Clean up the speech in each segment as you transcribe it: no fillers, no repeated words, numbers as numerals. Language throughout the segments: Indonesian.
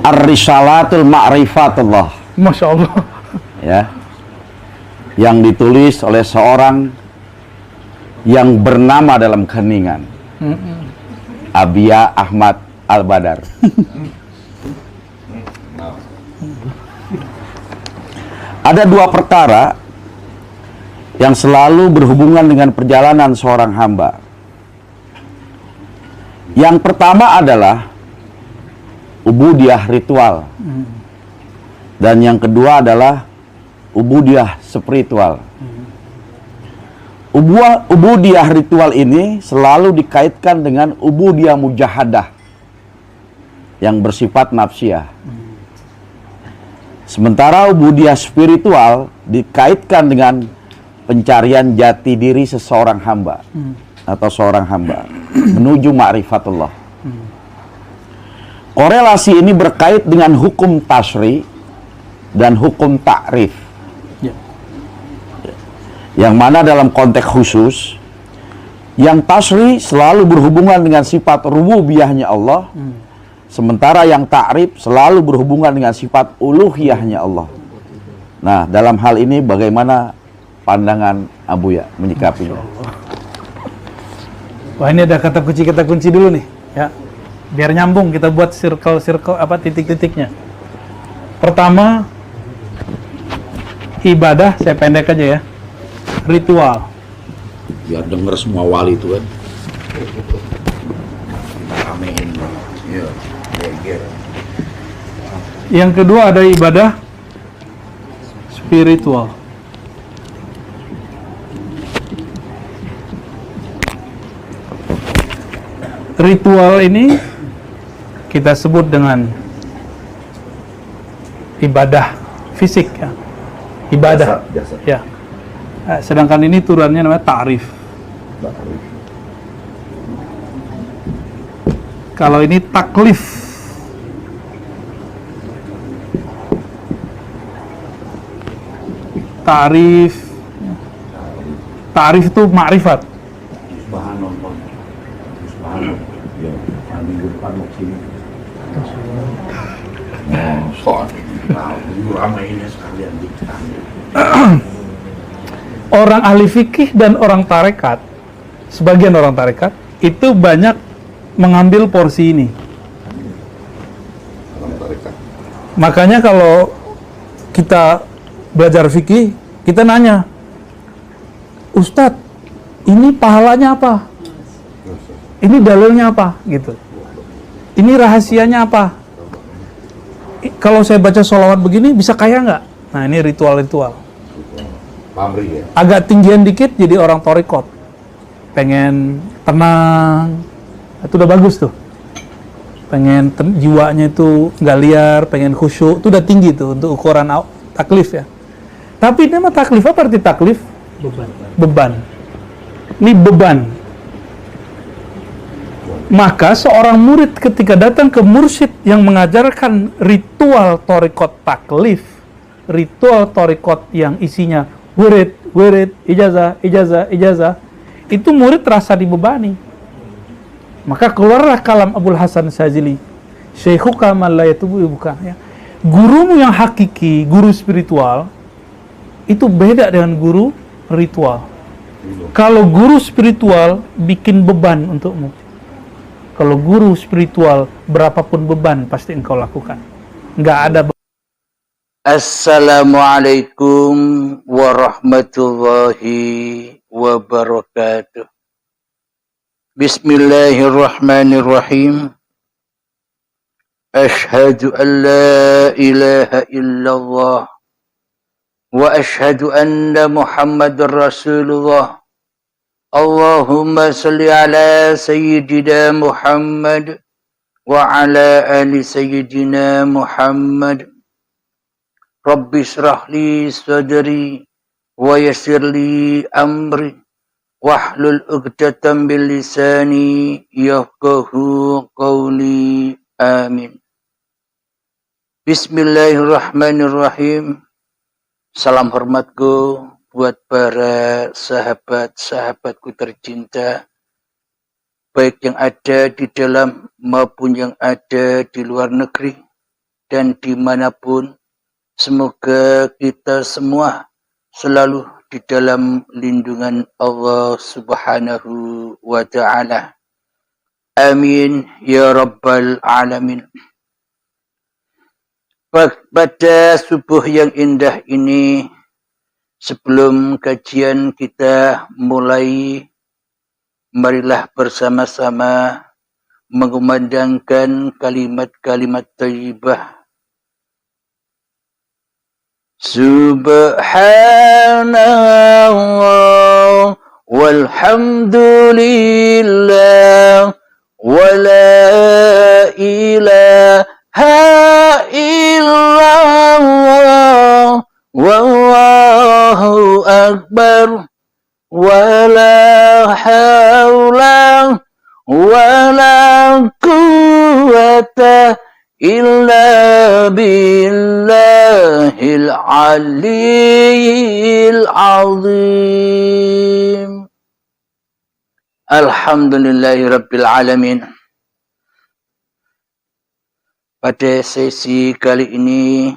Ar-Risalatul Ma'rifatullah. Masya Allah. Ya. Yang ditulis oleh seorang yang bernama dalam keheningan, Abiyah Ahmad Al-Badar. Ada dua perkara yang selalu berhubungan dengan perjalanan seorang hamba. Yang pertama adalah ubudiyah ritual, dan yang kedua adalah ubudiyah spiritual. Ubudiyah ritual ini selalu dikaitkan dengan ubudiyah mujahadah yang bersifat nafsiyah. Sementara ubudiyah spiritual dikaitkan dengan pencarian jati diri seseorang hamba atau seorang hamba menuju ma'rifatullah. Korelasi ini berkait dengan hukum tasri dan hukum ta'rif. Yang mana dalam konteks khusus, yang tasri selalu berhubungan dengan sifat rububiyahnya Allah, sementara yang ta'rif selalu berhubungan dengan sifat uluhiyahnya Allah. Nah, dalam hal ini bagaimana pandangan Abuya menyikapinya? Wah, ini ada kata kunci dulu nih, ya. Biar nyambung, kita buat circle apa titik-titiknya. Pertama, ibadah, saya pendek aja ya. Ritual. Biar denger semua wali itu kan. Amin. Ya, yang kedua ada ibadah spiritual. Ritual ini kita sebut dengan ibadah fisik, ya. Ibadah. Biasa. Ya. Sedangkan ini turunannya namanya ta'rif. Kalau ini taklif. Ta'rif itu ma'rifat. Orang ahli fikih dan orang tarekat, sebagian orang tarekat itu banyak mengambil porsi ini. Makanya kalau kita belajar fikih, kita nanya, Ustadz, ini pahalanya apa? Ini dalilnya apa? Gitu. Ini rahasianya apa? Kalau saya baca sholawat begini, bisa kaya nggak? Nah, ini ritual-ritual. Agak tinggian dikit jadi orang torikot, pengen tenang, itu udah bagus tuh. Pengen jiwanya itu nggak liar, pengen khusyuk, itu udah tinggi tuh untuk ukuran taklif ya. Tapi nama taklif apa arti taklif? Beban. Ini beban. Maka seorang murid ketika datang ke mursyid yang mengajarkan ritual torikot taklif, ritual torikot yang isinya wirid, ijazah, itu murid terasa dibebani. Maka keluarlah kalam Abul Hasan Syazili, Syaikhuka man la yatubu bukan, ya. Gurumu yang hakiki, guru spiritual, itu beda dengan guru ritual. Kalau guru spiritual bikin beban untukmu. Kalau guru spiritual, berapapun beban pasti engkau lakukan. Nggak ada beban. Assalamualaikum warahmatullahi wabarakatuh. Bismillahirrahmanirrahim. Ashhadu an la ilaha illallah wa ashhadu anna Muhammadar Rasulullah. Allahumma salli ala Sayyidina Muhammad wa ala ali Sayyidina Muhammad. Rabbi shrah li sadri wa yassir li amri wahlul 'uqdatam min lisani yafqahu qawli. Amin. Bismillahirrahmanirrahim. Salam hormatku buat para sahabat-sahabatku tercinta, baik yang ada di dalam maupun yang ada di luar negeri. dan dimanapun. Semoga kita semua selalu di dalam lindungan Allah Subhanahu wa Ta'ala. Amin ya Rabbal Alamin. Pada subuh yang indah ini, sebelum kajian kita mulai, marilah bersama-sama mengumandangkan kalimat-kalimat thayyibah. Subhanallah walhamdulillah wa la ilaha illallah wallahu akbar wa la hawla wa la quwwata illa billahil aliyyil azim. Alhamdulillahi rabbil alamin. Pada sesi kali ini,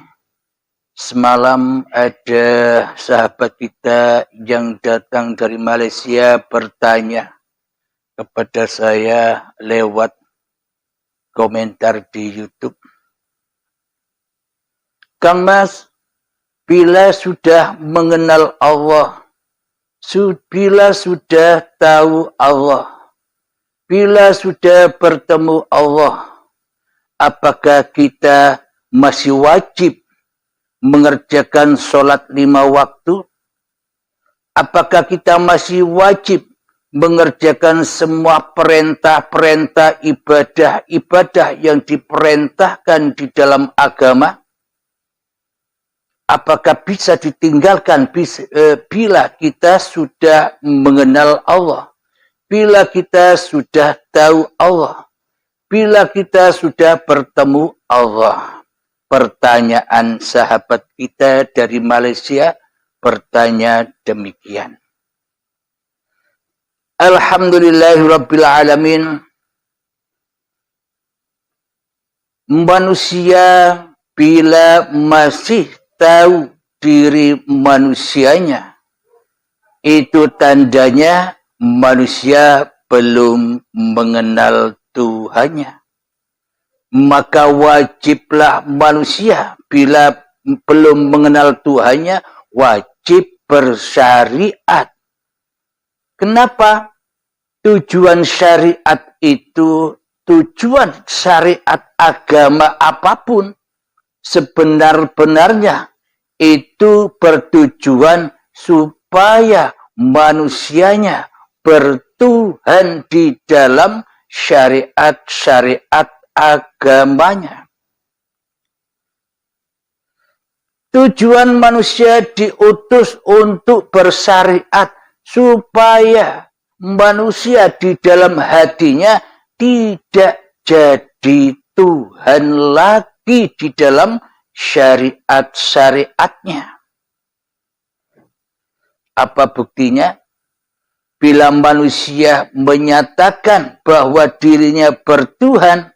semalam ada sahabat kita yang datang dari Malaysia bertanya kepada saya lewat komentar di YouTube. Kang Mas, bila sudah mengenal Allah, bila sudah tahu Allah, bila sudah bertemu Allah, apakah kita masih wajib mengerjakan sholat 5 waktu? Apakah kita masih wajib mengerjakan semua perintah-perintah ibadah-ibadah yang diperintahkan di dalam agama? Apakah bisa ditinggalkan bila kita sudah mengenal Allah? Bila kita sudah tahu Allah? Bila kita sudah bertemu Allah? Pertanyaan sahabat kita dari Malaysia bertanya demikian. Alhamdulillahirabbil alamin. Manusia bila masih tahu diri manusianya, itu tandanya manusia belum mengenal Tuhannya. Maka wajiblah manusia bila belum mengenal Tuhannya, wajib bersyariat. Kenapa? Tujuan syariat itu, tujuan syariat agama apapun, sebenar-benarnya itu bertujuan supaya manusianya bertuhan di dalam syariat-syariat agamanya. Tujuan manusia diutus untuk bersyariat supaya manusia di dalam hatinya tidak jadi Tuhan lagi di dalam syariat-syariatnya. Apa buktinya? Bila manusia menyatakan bahwa dirinya bertuhan,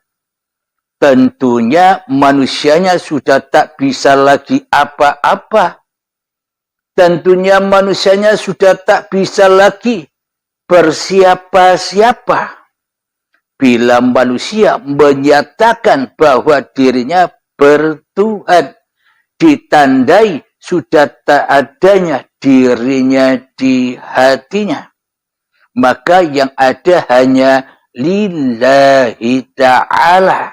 tentunya manusianya sudah tak bisa lagi apa-apa. Tentunya manusianya sudah tak bisa lagi bersiapa-siapa. Bila manusia menyatakan bahwa dirinya bertuhan, ditandai sudah tak adanya dirinya di hatinya. Maka yang ada hanya lillahi ta'ala.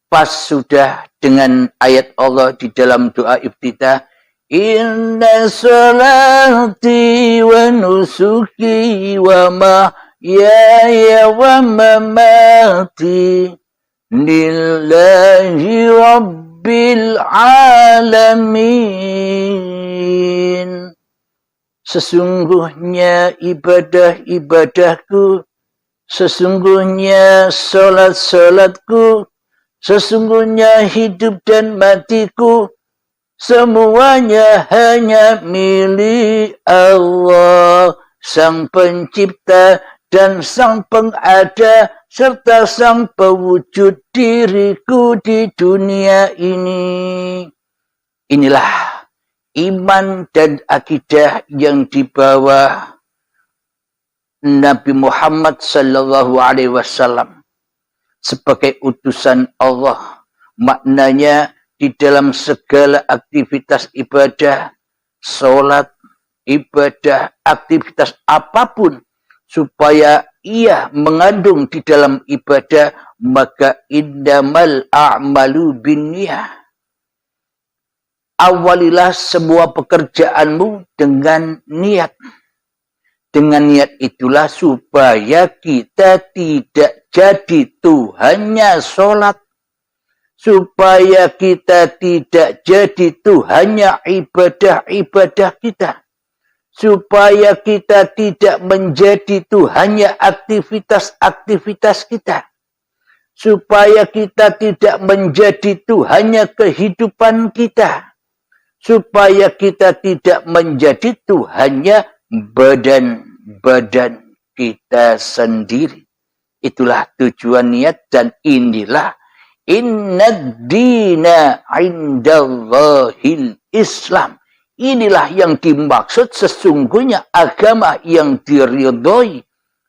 Pas sudah dengan ayat Allah di dalam doa iftitah, inna salati wa nusuki wa mahyaya wa mamati lillahi rabbil alamin. Sesungguhnya ibadah-ibadahku, sesungguhnya salat-salatku, sesungguhnya hidup dan matiku, semuanya hanya milik Allah, Sang Pencipta dan sang pengada serta sang pewujud diriku di dunia ini. Inilah iman dan akidah yang dibawa Nabi Muhammad sallallahu alaihi wasallam sebagai utusan Allah. Maknanya di dalam segala aktivitas ibadah, sholat, ibadah, aktivitas apapun, supaya ia mengandung di dalam ibadah, maka innamal a'malu binniyah. Awalilah semua pekerjaanmu dengan niat. Dengan niat itulah supaya kita tidak jadi Tuhannya sholat. Supaya kita tidak jadi Tuhannya ibadah-ibadah kita. Supaya kita tidak menjadi Tuhannya aktivitas-aktivitas kita. Supaya kita tidak menjadi Tuhannya kehidupan kita. Supaya kita tidak menjadi Tuhannya badan-badan kita sendiri. Itulah tujuan niat, dan inilah innad dina indallahil Islam. Inilah yang dimaksud sesungguhnya agama yang diridhoi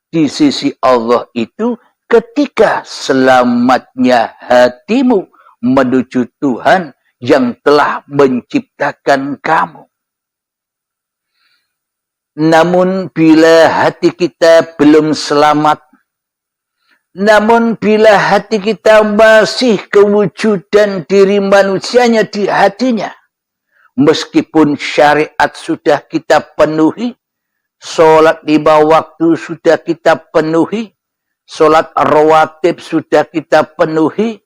di sisi Allah itu ketika selamatnya hatimu menuju Tuhan yang telah menciptakan kamu. Namun bila hati kita belum selamat, namun bila hati kita masih kewujudan diri manusianya di hatinya, meskipun syariat sudah kita penuhi, sholat 5 waktu sudah kita penuhi, sholat rawatib sudah kita penuhi,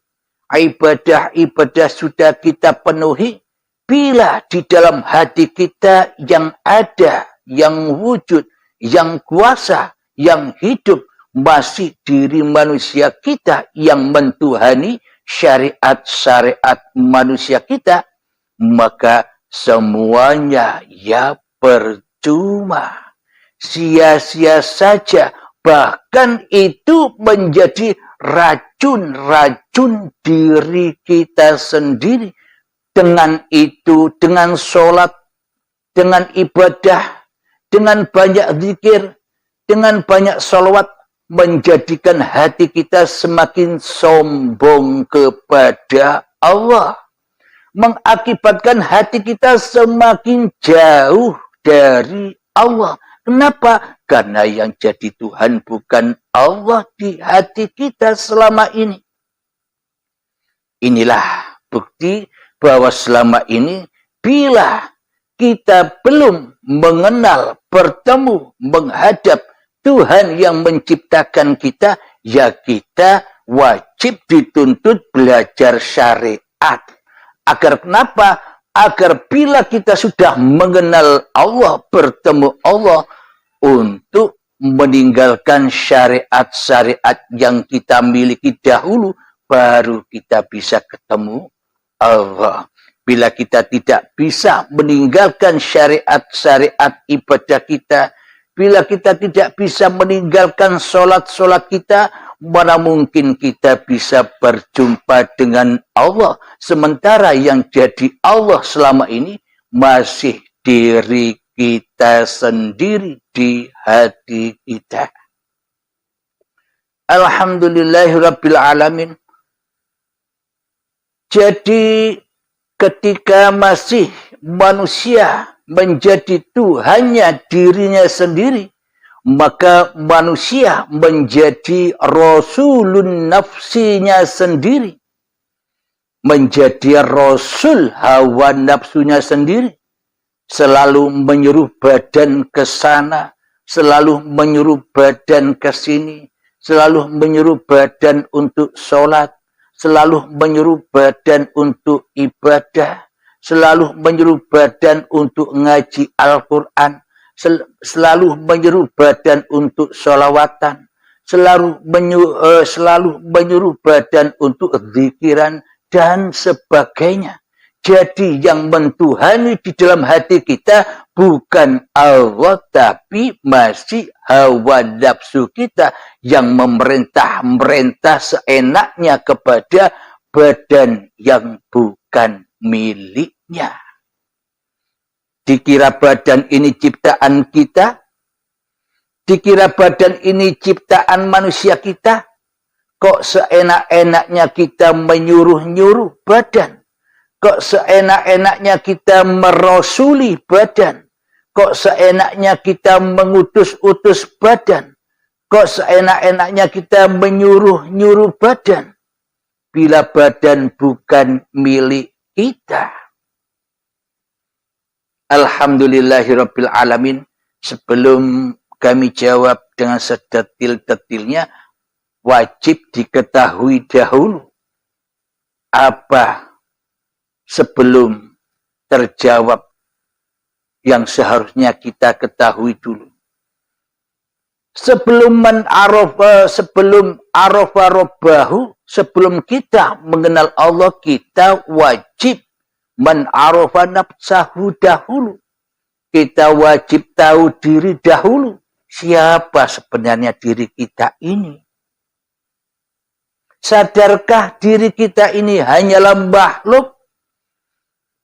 ibadah-ibadah sudah kita penuhi, bila di dalam hati kita yang ada, yang wujud, yang kuasa, yang hidup, masih diri manusia kita yang mentuhani syariat-syariat manusia kita, maka semuanya ya percuma. Sia-sia saja. Bahkan itu menjadi racun-racun diri kita sendiri. Dengan itu, dengan sholat, dengan ibadah, dengan banyak zikir, dengan banyak sholawat, menjadikan hati kita semakin sombong kepada Allah. Mengakibatkan hati kita semakin jauh dari Allah. Kenapa? Karena yang jadi Tuhan bukan Allah di hati kita selama ini. Inilah bukti bahwa selama ini bila kita belum mengenal, bertemu, menghadap Tuhan yang menciptakan kita, ya kita wajib dituntut belajar syariat. Agar kenapa? Agar bila kita sudah mengenal Allah, bertemu Allah, untuk meninggalkan syariat-syariat yang kita miliki dahulu, baru kita bisa ketemu Allah. Bila kita tidak bisa meninggalkan syariat-syariat ibadah kita, bila kita tidak bisa meninggalkan sholat-sholat kita, mana mungkin kita bisa berjumpa dengan Allah. Sementara yang jadi Allah selama ini masih diri kita sendiri di hati kita. Alhamdulillahirabbil alamin. Jadi ketika masih manusia menjadi Tuhannya dirinya sendiri, maka manusia menjadi rasulun nafsinya sendiri, menjadi rasul hawa nafsunya sendiri, selalu menyuruh badan ke sana, selalu menyuruh badan ke sini, selalu menyuruh badan untuk sholat, selalu menyuruh badan untuk ibadah, selalu menyuruh badan untuk ngaji Al-Quran, selalu menyuruh badan untuk sholawatan, selalu menyuruh badan untuk zikiran, dan sebagainya. Jadi yang mentuhani di dalam hati kita bukan Allah, tapi masih hawa nafsu kita yang memerintah seenaknya kepada badan yang bukan miliknya. Dikira badan ini ciptaan kita, dikira badan ini ciptaan manusia kita, kok seenak-enaknya kita menyuruh-nyuruh badan. Kok seenak-enaknya kita merosuli badan. Kok seenaknya kita mengutus-utus badan. Kok seenak-enaknya kita menyuruh-nyuruh badan. Bila badan bukan milik kita. Alhamdulillahirabbil alamin. Sebelum kami jawab dengan sedetil-detilnya, wajib diketahui dahulu apa sebelum terjawab yang seharusnya kita ketahui dulu. Sebelum arafa rabbahu, sebelum kita mengenal Allah, kita wajib arafa nafsahu dahulu. Kita wajib tahu diri dahulu. Siapa sebenarnya diri kita ini? Sadarkah diri kita ini hanyalah makhluk?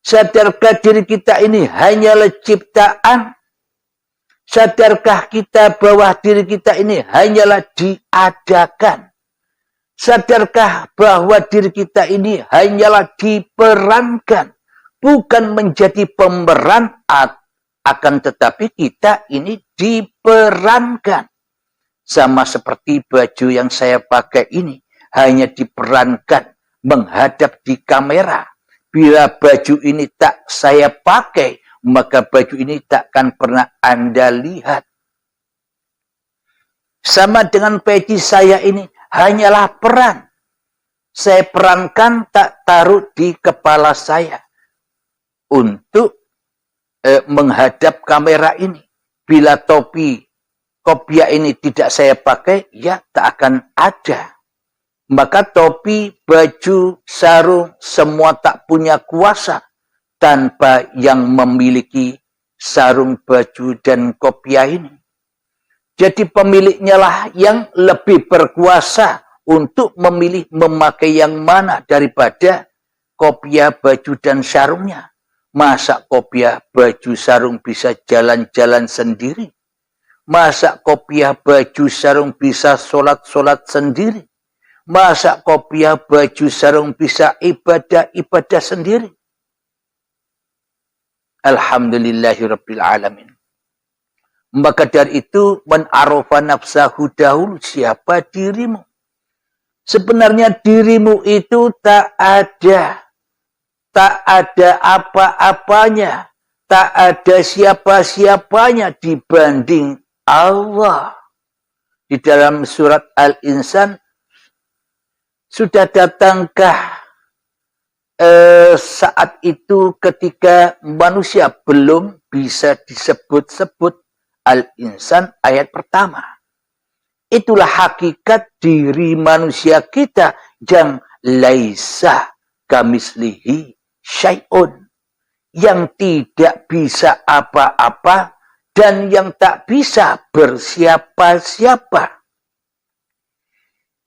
Sadarkah diri kita ini hanyalah ciptaan? Sadarkah kita bahwa diri kita ini hanyalah diadakan? Sadarkah bahwa diri kita ini hanyalah diperankan? Bukan menjadi pemeran, akan tetapi kita ini diperankan. Sama seperti baju yang saya pakai ini, hanya diperankan menghadap di kamera. Bila baju ini tak saya pakai, maka baju ini takkan pernah Anda lihat. Sama dengan peci saya ini, hanyalah peran. Saya perankan, tak taruh di kepala saya untuk menghadap kamera ini. Bila topi kopiah ini tidak saya pakai, ya tak akan ada. Maka topi, baju, sarung, semua tak punya kuasa tanpa yang memiliki sarung, baju, dan kopiah ini. Jadi pemiliknya lah yang lebih berkuasa untuk memilih memakai yang mana daripada kopiah, baju, dan sarungnya. Masa kopiah, baju, sarung bisa jalan-jalan sendiri? Masa kopiah, baju, sarung bisa sholat-sholat sendiri? Masa kopiah, baju, sarung bisa ibadah-ibadah sendiri? Alhamdulillahirabbil alamin. Maka dari itu, man arafa nafsahu dahulu, siapa dirimu? Sebenarnya dirimu itu tak ada apa-apanya, tak ada siapa-siapanya dibanding Allah. Di dalam surat Al-Insan, sudah datangkah saat itu ketika manusia belum bisa disebut-sebut? Al-Insan ayat pertama. Itulah hakikat diri manusia kita yang laisa kamislihi syai'un, yang tidak bisa apa-apa dan yang tak bisa bersiapa-siapa.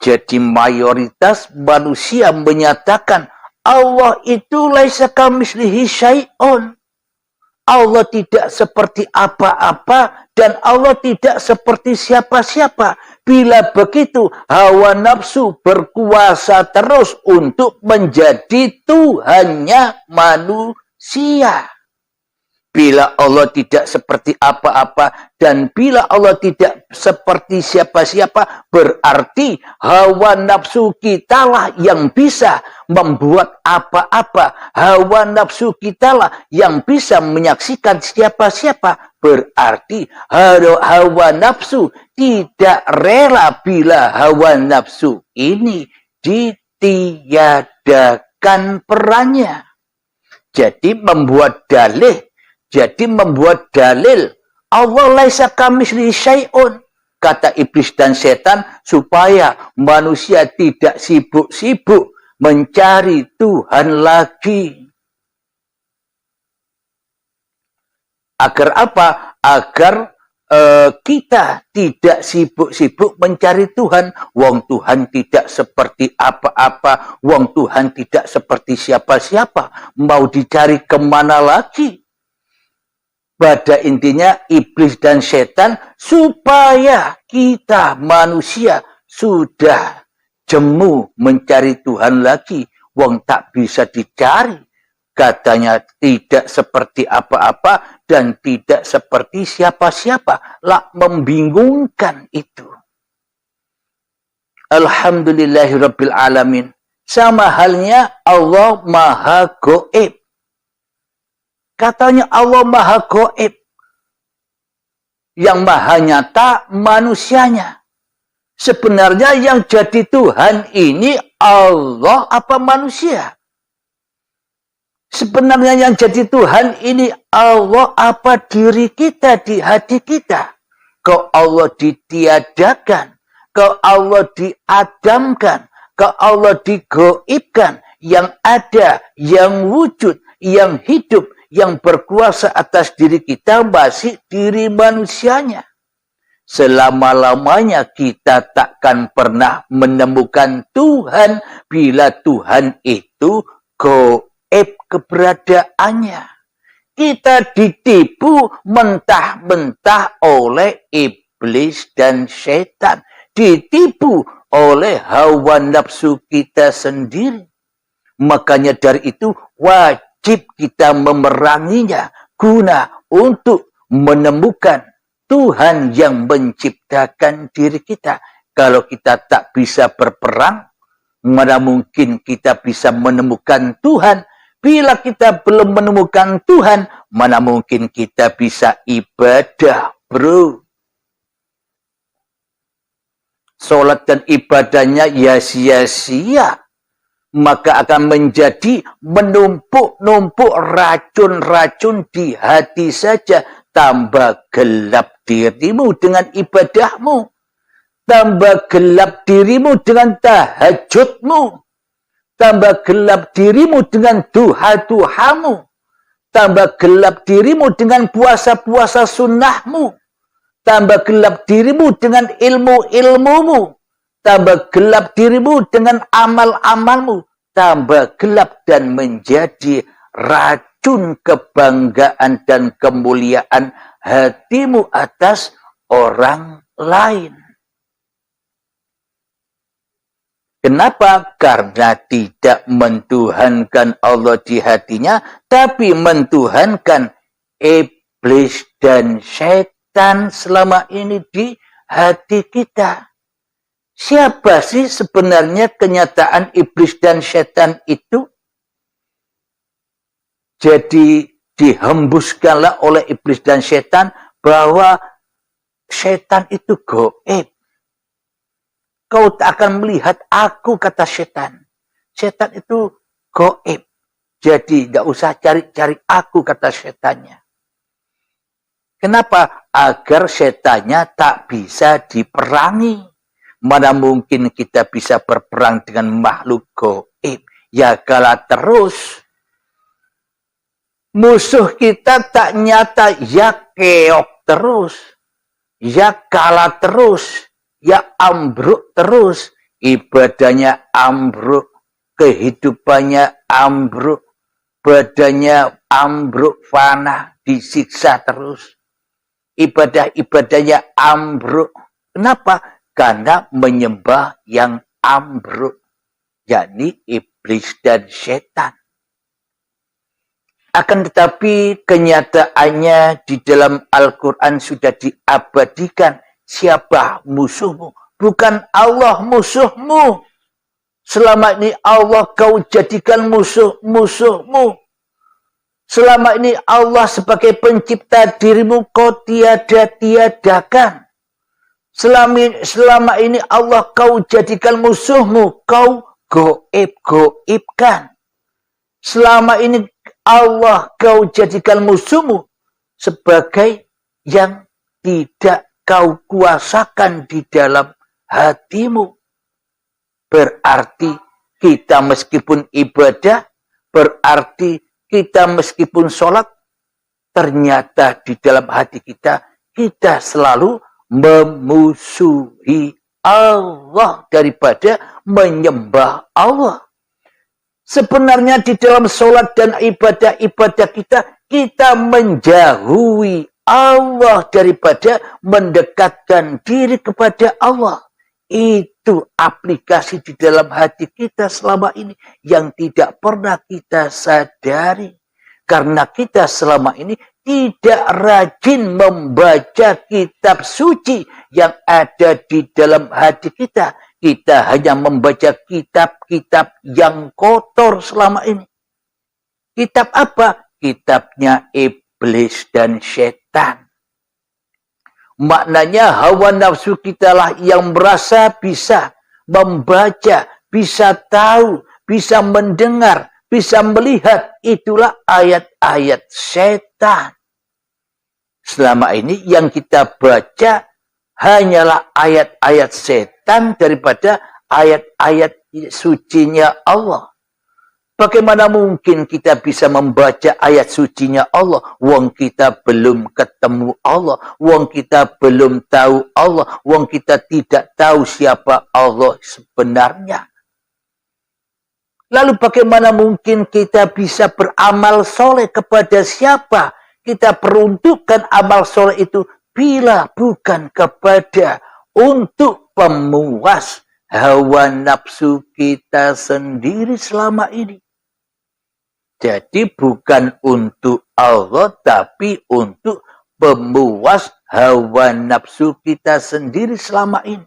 Jadi mayoritas manusia menyatakan Allah itu laisa kamislihi syai'un. Allah tidak seperti apa-apa dan Allah tidak seperti siapa-siapa. Bila begitu, hawa nafsu berkuasa terus untuk menjadi Tuhannya manusia. Bila Allah tidak seperti apa-apa dan bila Allah tidak seperti siapa-siapa, berarti hawa nafsu kitalah yang bisa membuat apa-apa. Hawa nafsu kitalah yang bisa menyaksikan siapa-siapa. Berarti hawa nafsu tidak rela bila hawa nafsu ini ditiadakan perannya. Jadi membuat dalil Allah laisa kamislihi syai'un, kata iblis dan setan, supaya manusia tidak sibuk-sibuk mencari Tuhan lagi. Agar apa? Agar kita tidak sibuk-sibuk mencari Tuhan. Wong Tuhan tidak seperti apa-apa. Wong Tuhan tidak seperti siapa-siapa. Mau dicari kemana lagi? Pada intinya iblis dan setan supaya kita manusia sudah jemu mencari Tuhan lagi. Wong tak bisa dicari. Katanya tidak seperti apa-apa dan tidak seperti siapa-siapa. Lah membingungkan itu. Alhamdulillahirabbil alamin. Sama halnya Allah Maha Gaib. Katanya Allah Maha Gaib. Yang Maha Nyata manusianya. Sebenarnya yang jadi Tuhan ini Allah apa manusia? Sebenarnya yang jadi Tuhan ini Allah apa diri kita di hati kita? Kau Allah ditiadakan, kau Allah diadamkan, kau Allah digoibkan, yang ada, yang wujud, yang hidup, yang berkuasa atas diri kita masih diri manusianya. Selama-lamanya kita takkan pernah menemukan Tuhan bila Tuhan itu goib keberadaannya. Kita ditipu mentah-mentah oleh iblis dan setan. Ditipu oleh hawa nafsu kita sendiri. Makanya dari itu wajib kita memeranginya guna untuk menemukan Tuhan yang menciptakan diri kita. Kalau kita tak bisa berperang, mana mungkin kita bisa menemukan Tuhan? Bila kita belum menemukan Tuhan, mana mungkin kita bisa ibadah, bro? Salat dan ibadahnya ya sia-sia. Maka akan menjadi menumpuk-numpuk racun-racun di hati saja. Tambah gelap dirimu dengan ibadahmu. Tambah gelap dirimu dengan tahajudmu. Tambah gelap dirimu dengan duha-duhamu. Tambah gelap dirimu dengan puasa-puasa sunnahmu. Tambah gelap dirimu dengan ilmu-ilmumu. Tambah gelap dirimu dengan amal-amalmu. Tambah gelap dan menjadi racun kebanggaan dan kemuliaan hatimu atas orang lain. Kenapa? Karena tidak mentuhankan Allah di hatinya, tapi mentuhankan iblis dan setan selama ini di hati kita. Siapa sih sebenarnya kenyataan iblis dan setan itu? Jadi dihembuskanlah oleh iblis dan setan bahwa setan itu gaib. Kau tak akan melihat aku, kata setan. Setan itu gaib. Jadi tidak usah cari-cari aku, kata setannya. Kenapa? Agar setannya tak bisa diperangi. Mana mungkin kita bisa berperang dengan makhluk gaib? Ya kalah terus. Musuh kita tak nyata, ya keok terus. Ya kalah terus. Ya ambruk terus, ibadahnya ambruk, kehidupannya ambruk, badannya ambruk, fana, disiksa terus. Ibadah-ibadahnya ambruk. Kenapa? Karena menyembah yang ambruk, yakni iblis dan setan. Akan tetapi kenyataannya di dalam Al-Quran sudah diabadikan. Siapa musuhmu? Bukan Allah musuhmu. Selama ini Allah kau jadikan musuh-musuhmu. Selama ini Allah sebagai pencipta dirimu kau tiada-tiadakan. Selama ini Allah kau jadikan musuhmu. Kau goib-goibkan. Selama ini Allah kau jadikan musuhmu sebagai yang tidak kau kuasakan di dalam hatimu. Berarti kita meskipun ibadah, berarti kita meskipun sholat, ternyata di dalam hati kita, kita selalu memusuhi Allah daripada menyembah Allah. Sebenarnya di dalam sholat dan ibadah-ibadah kita menjauhi Allah daripada mendekatkan diri kepada Allah. Itu aplikasi di dalam hati kita selama ini yang tidak pernah kita sadari. Karena kita selama ini tidak rajin membaca kitab suci yang ada di dalam hati kita. Kita hanya membaca kitab-kitab yang kotor selama ini. Kitab apa? Kitabnya iblis dan setan. Maknanya hawa nafsu kita lah yang merasa bisa membaca, bisa tahu, bisa mendengar, bisa melihat. Itulah ayat-ayat setan. Selama ini yang kita baca hanyalah ayat-ayat setan daripada ayat-ayat sucinya Allah. Bagaimana mungkin kita bisa membaca ayat sucinya Allah? Wong kita belum ketemu Allah. Wong kita belum tahu Allah. Wong kita tidak tahu siapa Allah sebenarnya. Lalu bagaimana mungkin kita bisa beramal soleh kepada siapa? Kita peruntukkan amal soleh itu bila bukan kepada untuk pemuas hawa nafsu kita sendiri selama ini. Jadi bukan untuk Allah, tapi untuk pemuas hawa nafsu kita sendiri selama ini.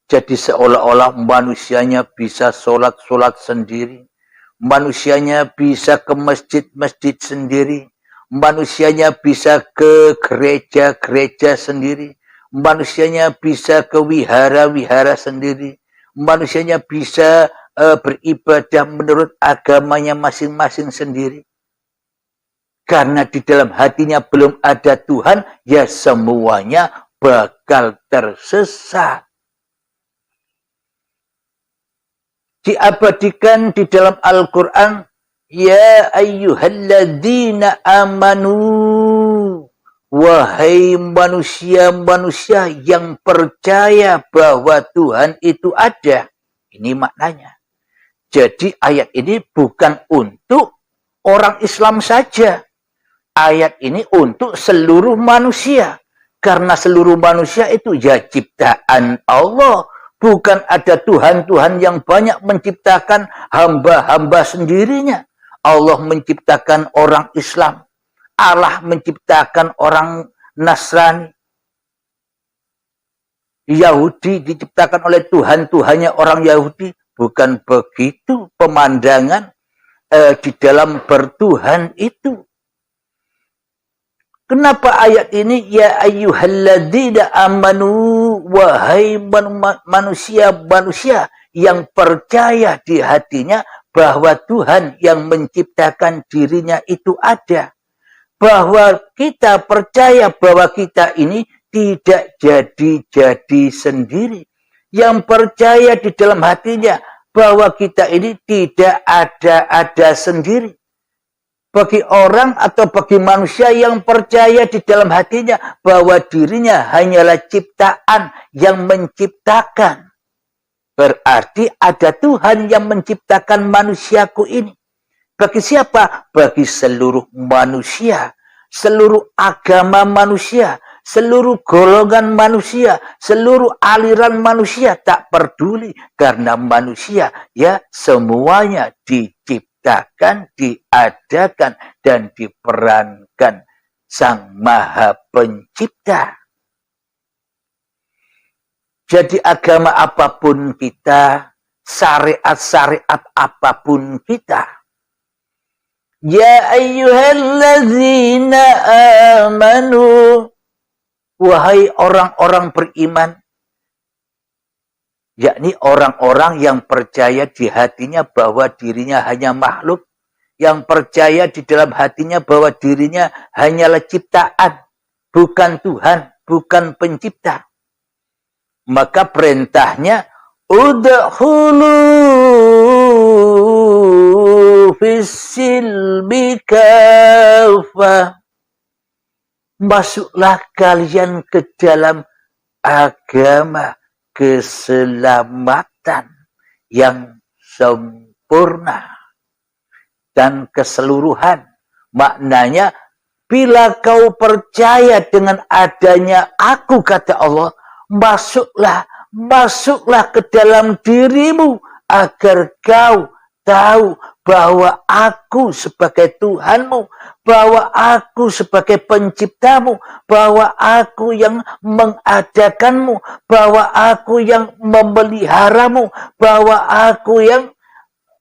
Jadi seolah-olah manusianya bisa sholat-sholat sendiri. Manusianya bisa ke masjid-masjid sendiri. Manusianya bisa ke gereja-gereja sendiri. Manusianya bisa ke wihara-wihara sendiri. Manusianya bisa beribadah menurut agamanya masing-masing sendiri. Karena di dalam hatinya belum ada Tuhan, ya semuanya bakal tersesat. Diabadikan di dalam Al-Quran, ya ayyuhalladzina amanu, wahai manusia-manusia yang percaya bahwa Tuhan itu ada. Ini maknanya. Jadi ayat ini bukan untuk orang Islam saja. Ayat ini untuk seluruh manusia. Karena seluruh manusia itu ya ciptaan Allah. Bukan ada Tuhan-Tuhan yang banyak menciptakan hamba-hamba sendirinya. Allah menciptakan orang Islam. Allah menciptakan orang Nasrani. Yahudi diciptakan oleh Tuhan-Tuhannya orang Yahudi. Bukan begitu pemandangan di dalam bertuhan itu. Kenapa ayat ini ya ayyuhalladzina amanu, wahai manusia-manusia yang percaya di hatinya bahwa Tuhan yang menciptakan dirinya itu ada. Bahwa kita percaya bahwa kita ini tidak jadi-jadi sendiri. Yang percaya di dalam hatinya bahwa kita ini tidak ada sendiri. Bagi orang atau bagi manusia yang percaya di dalam hatinya bahwa dirinya hanyalah ciptaan yang menciptakan. Berarti ada Tuhan yang menciptakan manusiaku ini. Bagi siapa? Bagi seluruh manusia, seluruh agama manusia, seluruh golongan manusia, seluruh aliran manusia, tak peduli. Karena manusia ya semuanya diciptakan, diadakan, dan diperankan Sang Maha Pencipta. Jadi agama apapun kita, syariat-syariat apapun kita, ya ayyuhalladzina amanu, wahai orang-orang beriman, yakni orang-orang yang percaya di hatinya bahwa dirinya hanya makhluk, yang percaya di dalam hatinya bahwa dirinya hanyalah ciptaan, bukan Tuhan, bukan pencipta. Maka perintahnya udkhulu fis silmi kafah. Masuklah kalian ke dalam agama keselamatan yang sempurna dan keseluruhan. Maknanya, bila kau percaya dengan adanya aku, kata Allah, masuklah ke dalam dirimu agar kau tahu bahwa aku sebagai Tuhanmu, bahwa aku sebagai penciptamu, bahwa aku yang mengadakanmu, bahwa aku yang memeliharamu, bahwa aku yang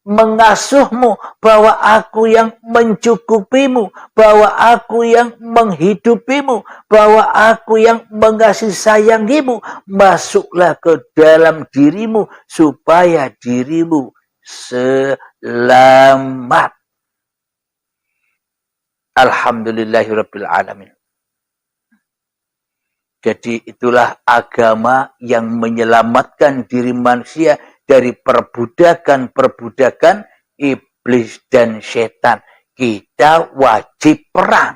mengasuhmu, bahwa aku yang mencukupimu, bahwa aku yang menghidupimu, bahwa aku yang mengasihi sayangimu. Masuklah ke dalam dirimu supaya dirimu selamat. Alhamdulillahirabbil alamin. Jadi itulah agama yang menyelamatkan diri manusia dari perbudakan iblis dan setan. Kita wajib perang.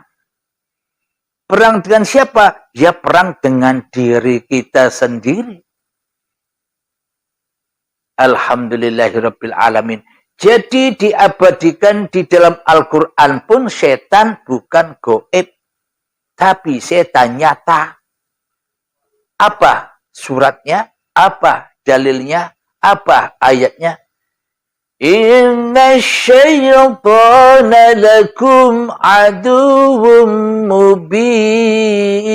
Perang dengan siapa? Ya, perang dengan diri kita sendiri. Alhamdulillahirabbil alamin. Jadi diabadikan di dalam Al-Quran pun setan bukan goib, tapi setan nyata. Apa suratnya? Apa dalilnya? Apa ayatnya? Inna syaitana lakum aduwwum mubin.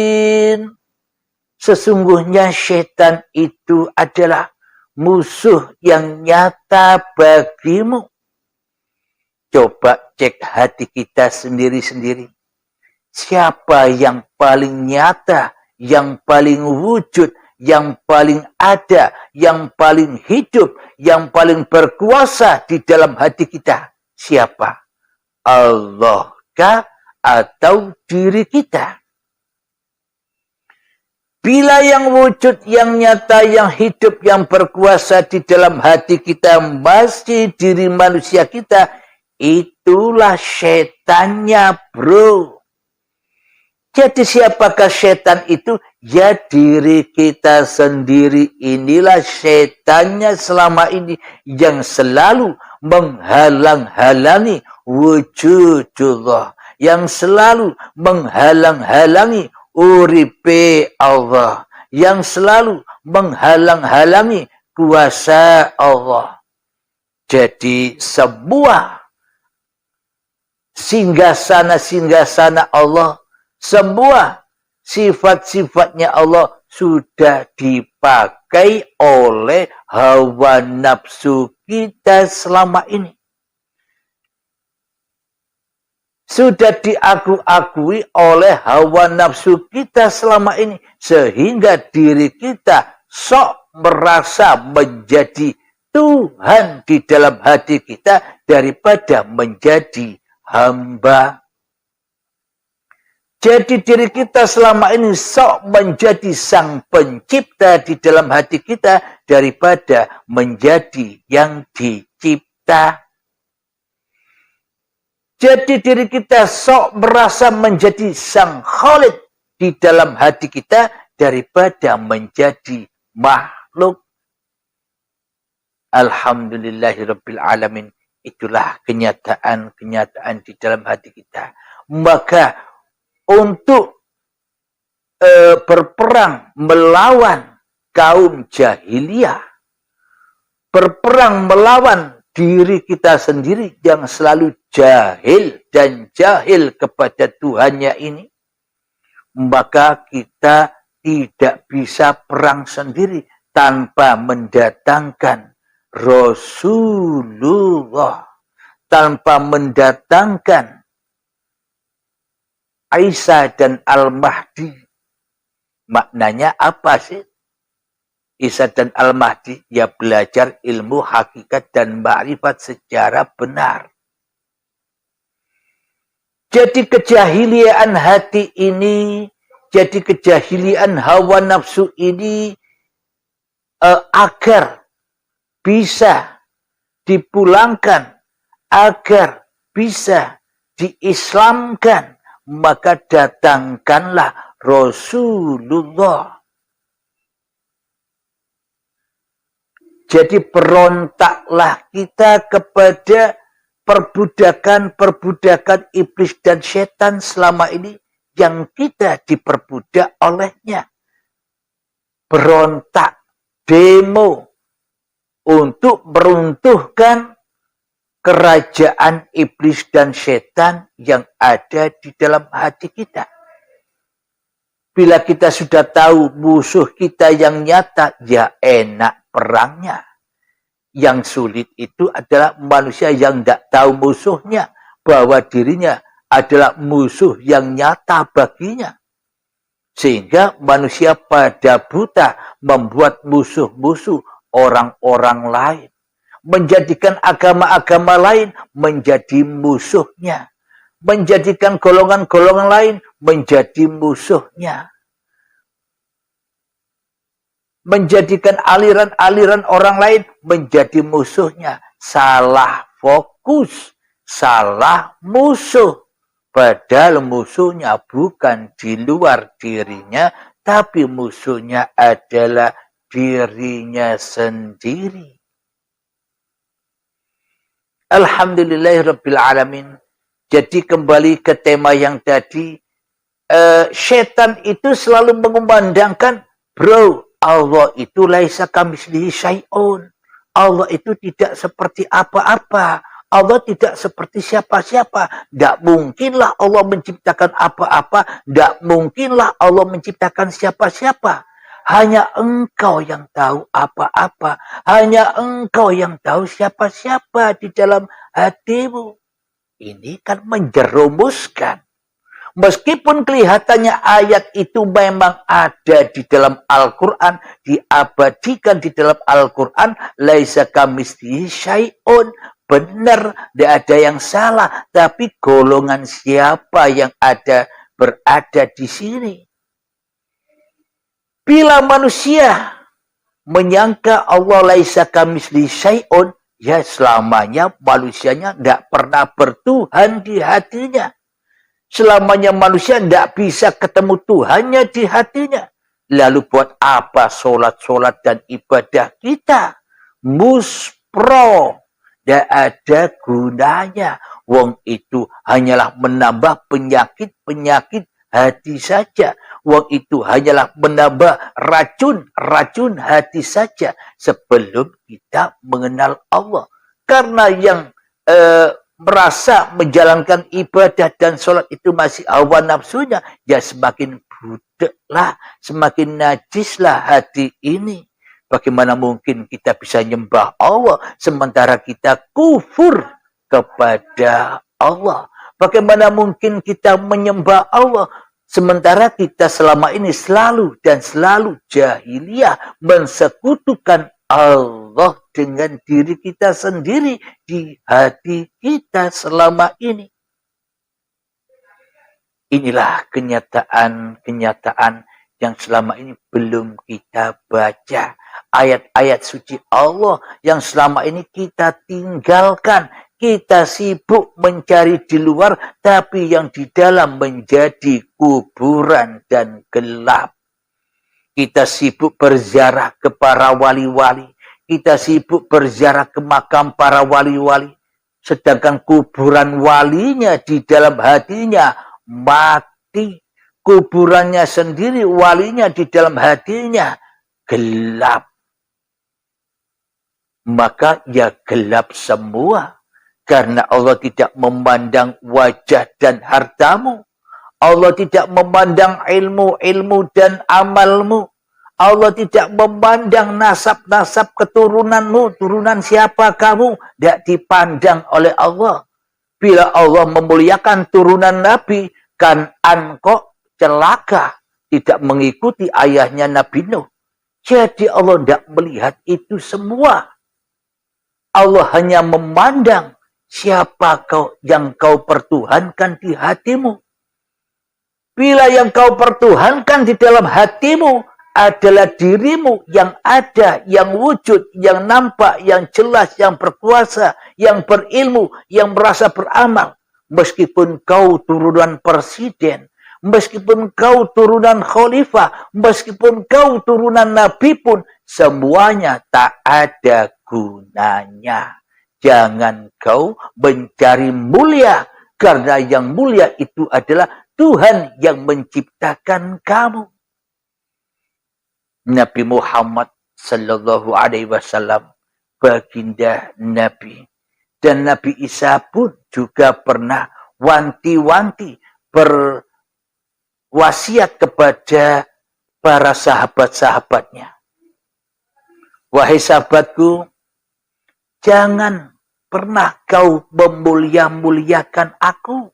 Sesungguhnya setan itu adalah musuh yang nyata bagimu. Coba cek hati kita sendiri-sendiri. Siapa yang paling nyata, yang paling wujud, yang paling ada, yang paling hidup, yang paling berkuasa di dalam hati kita? Siapa? Allah kah atau diri kita? Bila yang wujud, yang nyata, yang hidup, yang berkuasa di dalam hati kita masih diri manusia kita, itulah setannya, bro. Jadi siapakah setan itu? Ya, diri kita sendiri. Inilah setannya selama ini yang selalu menghalang-halangi wujudullah, yang selalu menghalang-halangi uripe Allah, yang selalu menghalang-halangi kuasa Allah. Jadi semua singgah-sana Allah, semua sifat-sifatnya Allah sudah dipakai oleh hawa nafsu kita selama ini. Sudah diakui oleh hawa nafsu kita selama ini. Sehingga diri kita sok merasa menjadi Tuhan di dalam hati kita daripada menjadi hamba. Jadi diri kita selama ini sok menjadi sang pencipta di dalam hati kita daripada menjadi yang dicipta. Jadi diri kita sok merasa menjadi sang Khalid di dalam hati kita daripada menjadi makhluk. Alhamdulillahirabbil alamin. Itulah kenyataan-kenyataan di dalam hati kita. Maka untuk berperang melawan kaum jahiliyah, berperang melawan diri kita sendiri yang selalu jahil dan jahil kepada Tuhannya ini, maka kita tidak bisa perang sendiri tanpa mendatangkan Rasulullah, tanpa mendatangkan Isa dan Al-Mahdi. Maknanya apa sih? Isa dan Al-Mahdi, ya belajar ilmu hakikat dan ma'rifat secara benar. Jadi kejahilian hati ini, jadi kejahilian hawa nafsu ini agar bisa dipulangkan, agar bisa diislamkan, maka datangkanlah Rasulullah. Jadi berontaklah kita kepada perbudakan-perbudakan iblis dan setan selama ini yang kita diperbudak olehnya. Berontak, demo untuk meruntuhkan kerajaan iblis dan setan yang ada di dalam hati kita. Bila kita sudah tahu musuh kita yang nyata, ya enak perangnya. Yang sulit itu adalah manusia yang tidak tahu musuhnya, bahwa dirinya adalah musuh yang nyata baginya. Sehingga manusia pada buta membuat musuh-musuh orang-orang lain. Menjadikan agama-agama lain menjadi musuhnya. Menjadikan golongan-golongan lain menjadi musuhnya. Menjadikan aliran-aliran orang lain menjadi musuhnya. Salah fokus, salah musuh. Padahal musuhnya bukan di luar dirinya, tapi musuhnya adalah dirinya sendiri. Alhamdulillahirrabbilalamin. Jadi kembali ke tema yang tadi, setan itu selalu mengumandangkan, bro, Allah itu laisa kamitslihi syai'un. Allah itu tidak seperti apa-apa. Allah tidak seperti siapa-siapa. Tidak mungkinlah Allah menciptakan apa-apa. Tidak mungkinlah Allah menciptakan siapa-siapa. Hanya Engkau yang tahu apa-apa. Hanya Engkau yang tahu siapa-siapa di dalam hatimu. Ini kan menjerumuskan. Meskipun kelihatannya ayat itu memang ada di dalam Al-Quran, diabadikan di dalam Al-Quran, laisa kamitslihi syai'un, benar, tidak ada yang salah, tapi golongan siapa yang berada di sini? Bila manusia menyangka Allah laisa kamitslihi syai'un, ya selamanya manusianya tidak pernah bertuhan di hatinya. Selamanya manusia tidak bisa ketemu Tuhannya di hatinya. Lalu buat apa sholat-sholat dan ibadah kita? Muspro. Tidak ada gunanya. Wong itu hanyalah menambah penyakit-penyakit hati saja. Wong itu hanyalah menambah racun hati saja. Sebelum kita mengenal Allah. Karena yang merasa menjalankan ibadah dan sholat itu masih hawa nafsunya, ya semakin budeklah, semakin najislah hati ini. Bagaimana mungkin kita bisa nyembah Allah sementara kita kufur kepada Allah? Bagaimana mungkin kita menyembah Allah sementara kita selama ini selalu dan selalu jahiliyah, mensekutukan Allah dengan diri kita sendiri di hati kita selama ini. Inilah kenyataan yang selama ini belum kita baca. Ayat-ayat suci Allah yang selama ini kita tinggalkan. Kita sibuk mencari di luar, tapi yang di dalam menjadi kuburan dan gelap. Kita sibuk berziarah ke para wali-wali. Kita sibuk berziarah ke makam para wali-wali. Sedangkan kuburan walinya di dalam hatinya mati. Kuburannya sendiri, walinya di dalam hatinya gelap. Maka ya gelap semua. Karena Allah tidak memandang wajah dan hartamu. Allah tidak memandang ilmu dan amalmu. Allah tidak memandang nasab-nasab keturunanmu. Turunan siapa kamu? Tidak dipandang oleh Allah. Bila Allah memuliakan turunan Nabi, Kan'an kok celaka. Tidak mengikuti ayahnya Nabi Nuh. Jadi Allah tidak melihat itu semua. Allah hanya memandang siapa yang kau pertuhankan di hatimu. Bila yang kau pertuhankan di dalam hatimu adalah dirimu yang ada, yang wujud, yang nampak, yang jelas, yang berkuasa, yang berilmu, yang merasa beramal. Meskipun kau turunan presiden, meskipun kau turunan khalifah, meskipun kau turunan nabi pun, semuanya tak ada gunanya. Jangan kau mencari mulia, karena yang mulia itu adalah Tuhan yang menciptakan kamu. Nabi Muhammad sallallahu alaihi wasallam, baginda Nabi, dan Nabi Isa pun juga pernah wanti-wanti berwasiat kepada para sahabat-sahabatnya. Wahai sahabatku, jangan pernah kau memulia-muliakan aku.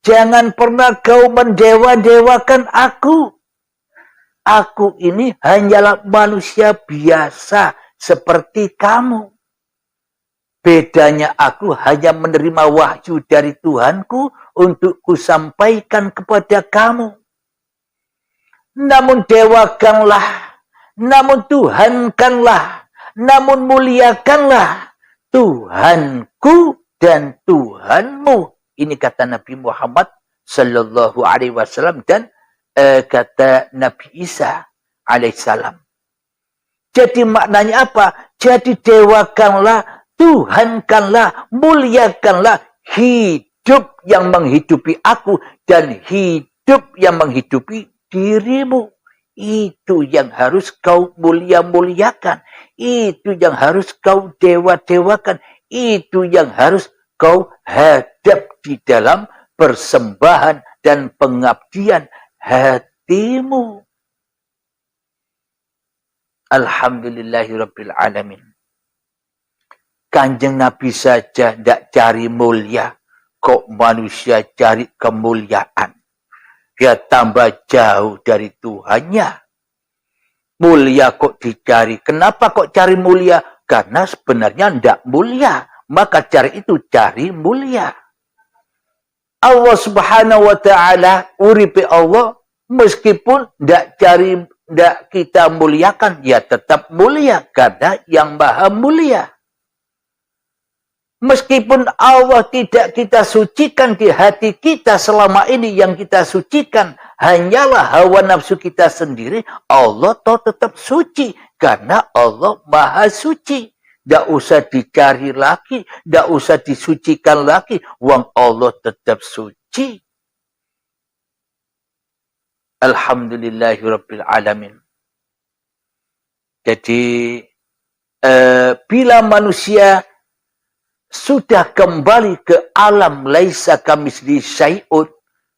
Jangan pernah kau mendewa-dewakan aku. Aku ini hanyalah manusia biasa seperti kamu. Bedanya aku hanya menerima wahyu dari Tuhanku untuk kusampaikan kepada kamu. Namun dewakanlah, namun Tuhankanlah, namun muliakanlah Tuhanku dan Tuhanmu. Ini kata Nabi Muhammad sallallahu alaihi wasallam dan kata Nabi Isa alaihissalam. Jadi maknanya apa? Jadi dewakanlah, Tuhankanlah, muliakanlah hidup yang menghidupi aku dan hidup yang menghidupi dirimu. Itu yang harus kau mulia-muliakan. Itu yang harus kau dewa-dewakan. Itu yang harus kau hadap di dalam persembahan dan pengabdian hatimu. Alhamdulillahirabbil alamin. Kanjeng Nabi saja tidak cari mulia, kok manusia cari kemuliaan. Dia tambah jauh dari Tuhannya. Mulia kok dicari. Kenapa kok cari mulia? Karena sebenarnya tidak mulia. Maka cari itu cari mulia. Allah subhanahu wa ta'ala, uripe Allah, meskipun tidak kita muliakan, ya tetap mulia. Karena yang maha mulia. Meskipun Allah tidak kita sucikan di hati kita selama ini, yang kita sucikan hanyalah hawa nafsu kita sendiri, Allah tetap suci. Karena Allah maha suci. Tidak usah dicari lagi, tidak usah disucikan lagi. Wong Allah tetap suci. Alhamdulillahirabbil alamin. Jadi bila manusia sudah kembali ke alam laisa kamitslihi syai'un,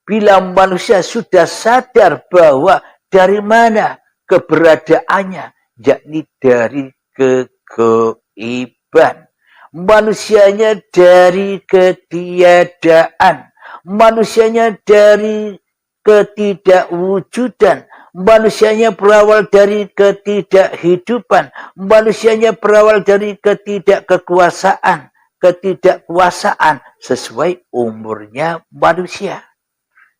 bila manusia sudah sadar bahwa dari mana keberadaannya, yakni dari kegaiban. Manusianya dari ketiadaan. Manusianya dari ketidakwujudan. Manusianya berawal dari ketidakhidupan. Manusianya berawal dari ketidakkekuasaan. Ketidakkuasaan sesuai umurnya manusia.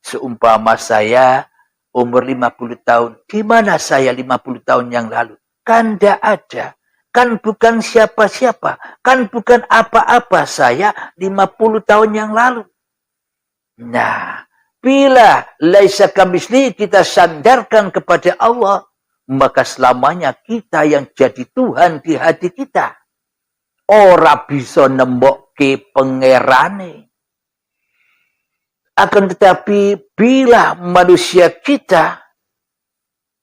Seumpama saya umur 50 tahun. Di mana saya 50 tahun yang lalu? Kan tidak ada. Kan bukan siapa-siapa. Kan bukan apa-apa saya 50 tahun yang lalu. Nah, bila laisa kamitslihi kita sandarkan kepada Allah, maka selamanya kita yang jadi Tuhan di hati kita. Ora bisa nembokke pangerane. Akan tetapi bila manusia kita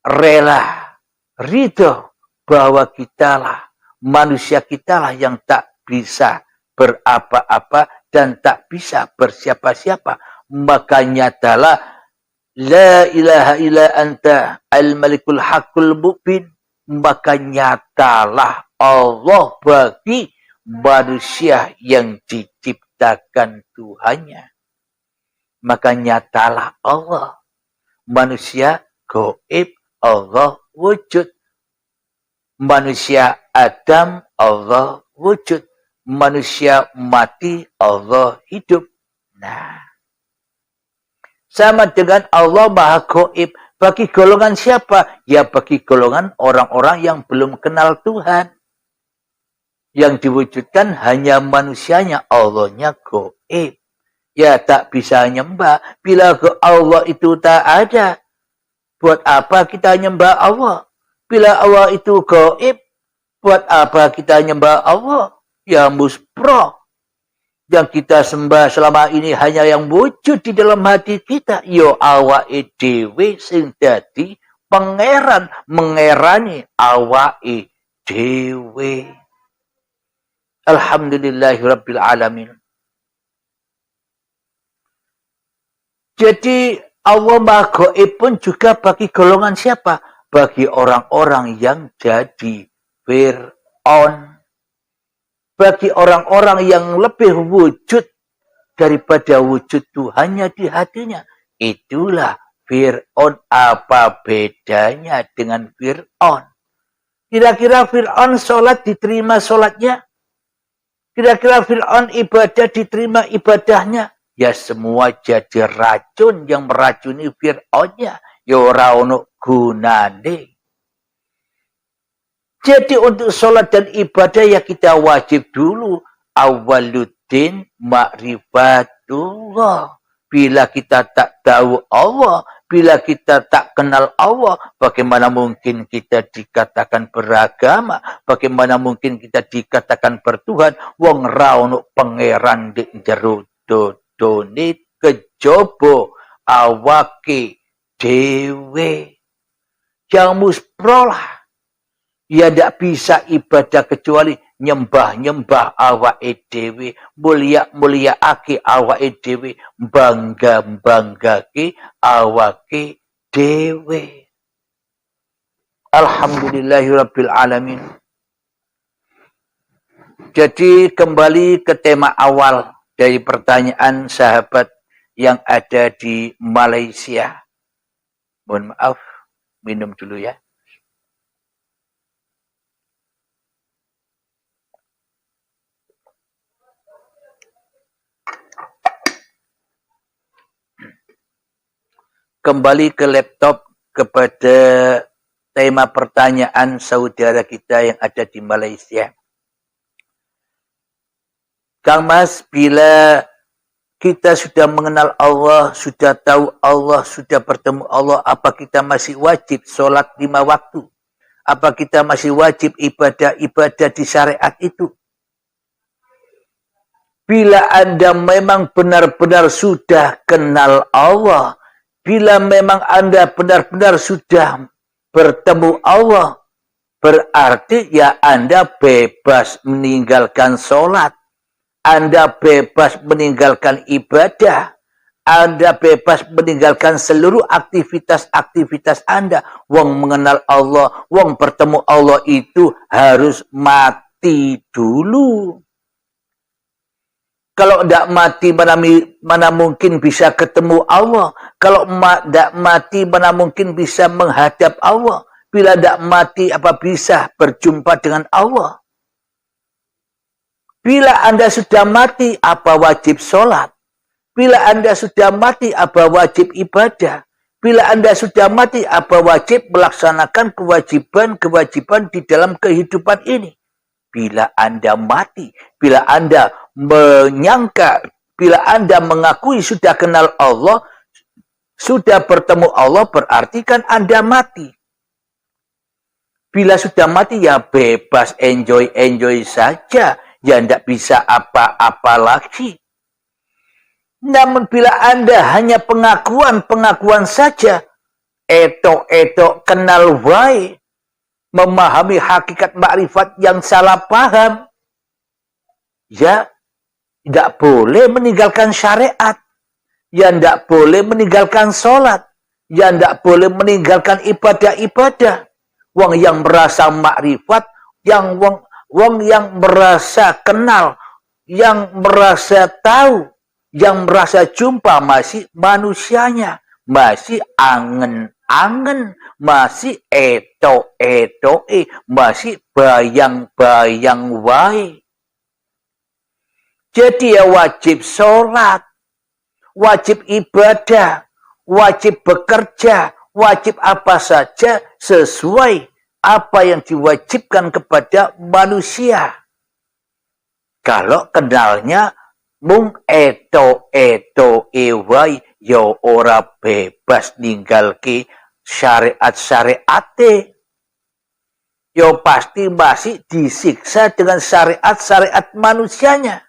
rela, ridho bahwa kitalah, manusia kitalah yang tak bisa berapa-apa dan tak bisa bersiapa-siapa, maka nyatalah la ilaha illa anta al-malikul haqqul mubin, maka nyatalah Allah bagi manusia yang diciptakan Tuhannya. Maka nyatalah Allah. Manusia gaib, Allah wujud. Manusia Adam, Allah wujud. Manusia mati, Allah hidup. Nah, sama dengan Allah maha gaib. Bagi golongan siapa? Ya bagi golongan orang-orang yang belum kenal Tuhan. Yang diwujudkan hanya manusianya, Allahnya gaib. Ya tak bisa nyembah. Bila Allah itu tak ada, buat apa kita nyembah Allah? Bila Allah itu gaib, buat apa kita nyembah Allah? Ya muspro. Yang kita sembah selama ini hanya yang wujud di dalam hati kita. Yo awake dhewe sing dadi pangeran, mengerani awake dhewe. Alhamdulillahirabbil alamin. Jadi Allah Maha Gaib pun juga bagi golongan siapa? Bagi orang-orang yang jadi Fir'aun. Bagi orang-orang yang lebih wujud daripada wujud Tuhannya di hatinya. Itulah Fir'aun. Apa bedanya dengan Fir'aun? Kira-kira Fir'aun sholat diterima sholatnya? Kira-kira Fir'aun ibadah diterima ibadahnya? Ya semua jadi racun yang meracuni Fir'aunnya. Ya ora ono gunane. Jadi untuk sholat dan ibadah ya kita wajib dulu. Awaluddin ma'rifatullah. Bila kita tak tahu Allah, bila kita tak kenal Allah, bagaimana mungkin kita dikatakan beragama? Bagaimana mungkin kita dikatakan bertuhan? Wong ra ono pangeran di jero dodone kejaba awake dhewe. Yang musprolah. Ya tidak bisa ibadah kecuali nyembah-nyembah awake dhewe, mulia-muliaake awake dhewe, bangga-banggake awake dhewe. Alhamdulillahirabbil alamin. Jadi kembali ke tema awal dari pertanyaan sahabat yang ada di Malaysia. Mohon maaf, minum dulu ya. Kembali ke laptop kepada tema pertanyaan saudara kita yang ada di Malaysia. Kang Mas, bila kita sudah mengenal Allah, sudah tahu Allah, sudah bertemu Allah, apa kita masih wajib sholat 5 waktu? Apa kita masih wajib ibadah-ibadah di syariat itu? Bila Anda memang benar-benar sudah kenal Allah, bila memang Anda benar-benar sudah bertemu Allah, berarti ya Anda bebas meninggalkan sholat. Anda bebas meninggalkan ibadah. Anda bebas meninggalkan seluruh aktivitas-aktivitas Anda. Wong mengenal Allah, wong bertemu Allah itu harus mati dulu. Kalau tidak mati, mana mungkin bisa ketemu Allah. Kalau tidak mati, mana mungkin bisa menghadap Allah. Bila tidak mati, apa bisa berjumpa dengan Allah? Bila Anda sudah mati, apa wajib sholat? Bila Anda sudah mati, apa wajib ibadah? Bila Anda sudah mati, apa wajib melaksanakan kewajiban-kewajiban di dalam kehidupan ini? Bila Anda mati, bila Anda menyangka, bila Anda mengakui sudah kenal Allah, sudah bertemu Allah, berarti kan Anda mati. Bila sudah mati, ya bebas, enjoy saja. Ya tidak bisa apa-apa lagi. Namun bila Anda hanya pengakuan saja, etok kenal wae, memahami hakikat makrifat yang salah paham, ya tidak boleh meninggalkan syariat, ya tidak boleh meninggalkan sholat, ya tidak boleh meninggalkan ibadah-ibadah. Wong yang merasa makrifat, wong yang merasa kenal, yang merasa tahu, yang merasa jumpa masih manusianya, masih angen-angen, masih eto-etoe, masih bayang-bayang wae. Jadi ya wajib sholat, wajib ibadah, wajib bekerja, wajib apa saja sesuai apa yang diwajibkan kepada manusia. Kalau kenalnya mung eto ewai yo ora bebas ninggalke syariat-syariate. Yo pasti masih disiksa dengan syariat-syariat manusianya.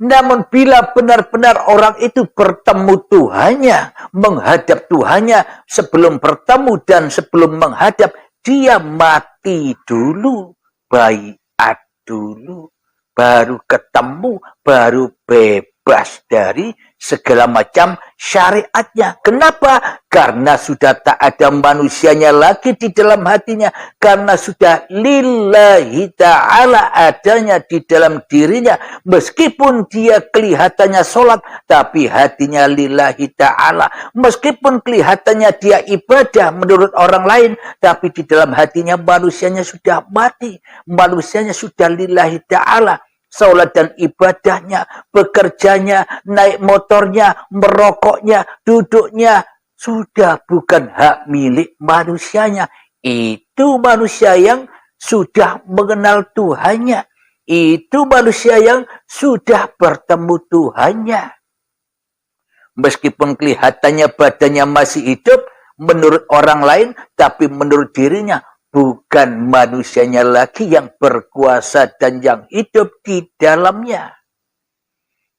Namun bila benar-benar orang itu bertemu Tuhannya, menghadap Tuhannya, sebelum bertemu dan sebelum menghadap, dia mati dulu, baiat dulu, baru ketemu, baru bebas dari segala macam syariatnya. Kenapa? Karena sudah tak ada manusianya lagi di dalam hatinya. Karena sudah lillahi ta'ala adanya di dalam dirinya. Meskipun dia kelihatannya sholat, tapi hatinya lillahi ta'ala. Meskipun kelihatannya dia ibadah menurut orang lain, tapi di dalam hatinya manusianya sudah mati. Manusianya sudah lillahi ta'ala. Salat dan ibadahnya, bekerjanya, naik motornya, merokoknya, duduknya, sudah bukan hak milik manusianya. Itu manusia yang sudah mengenal Tuhannya. Itu manusia yang sudah bertemu Tuhannya. Meskipun kelihatannya badannya masih hidup, menurut orang lain, tapi menurut dirinya, bukan manusianya lagi yang berkuasa dan yang hidup di dalamnya.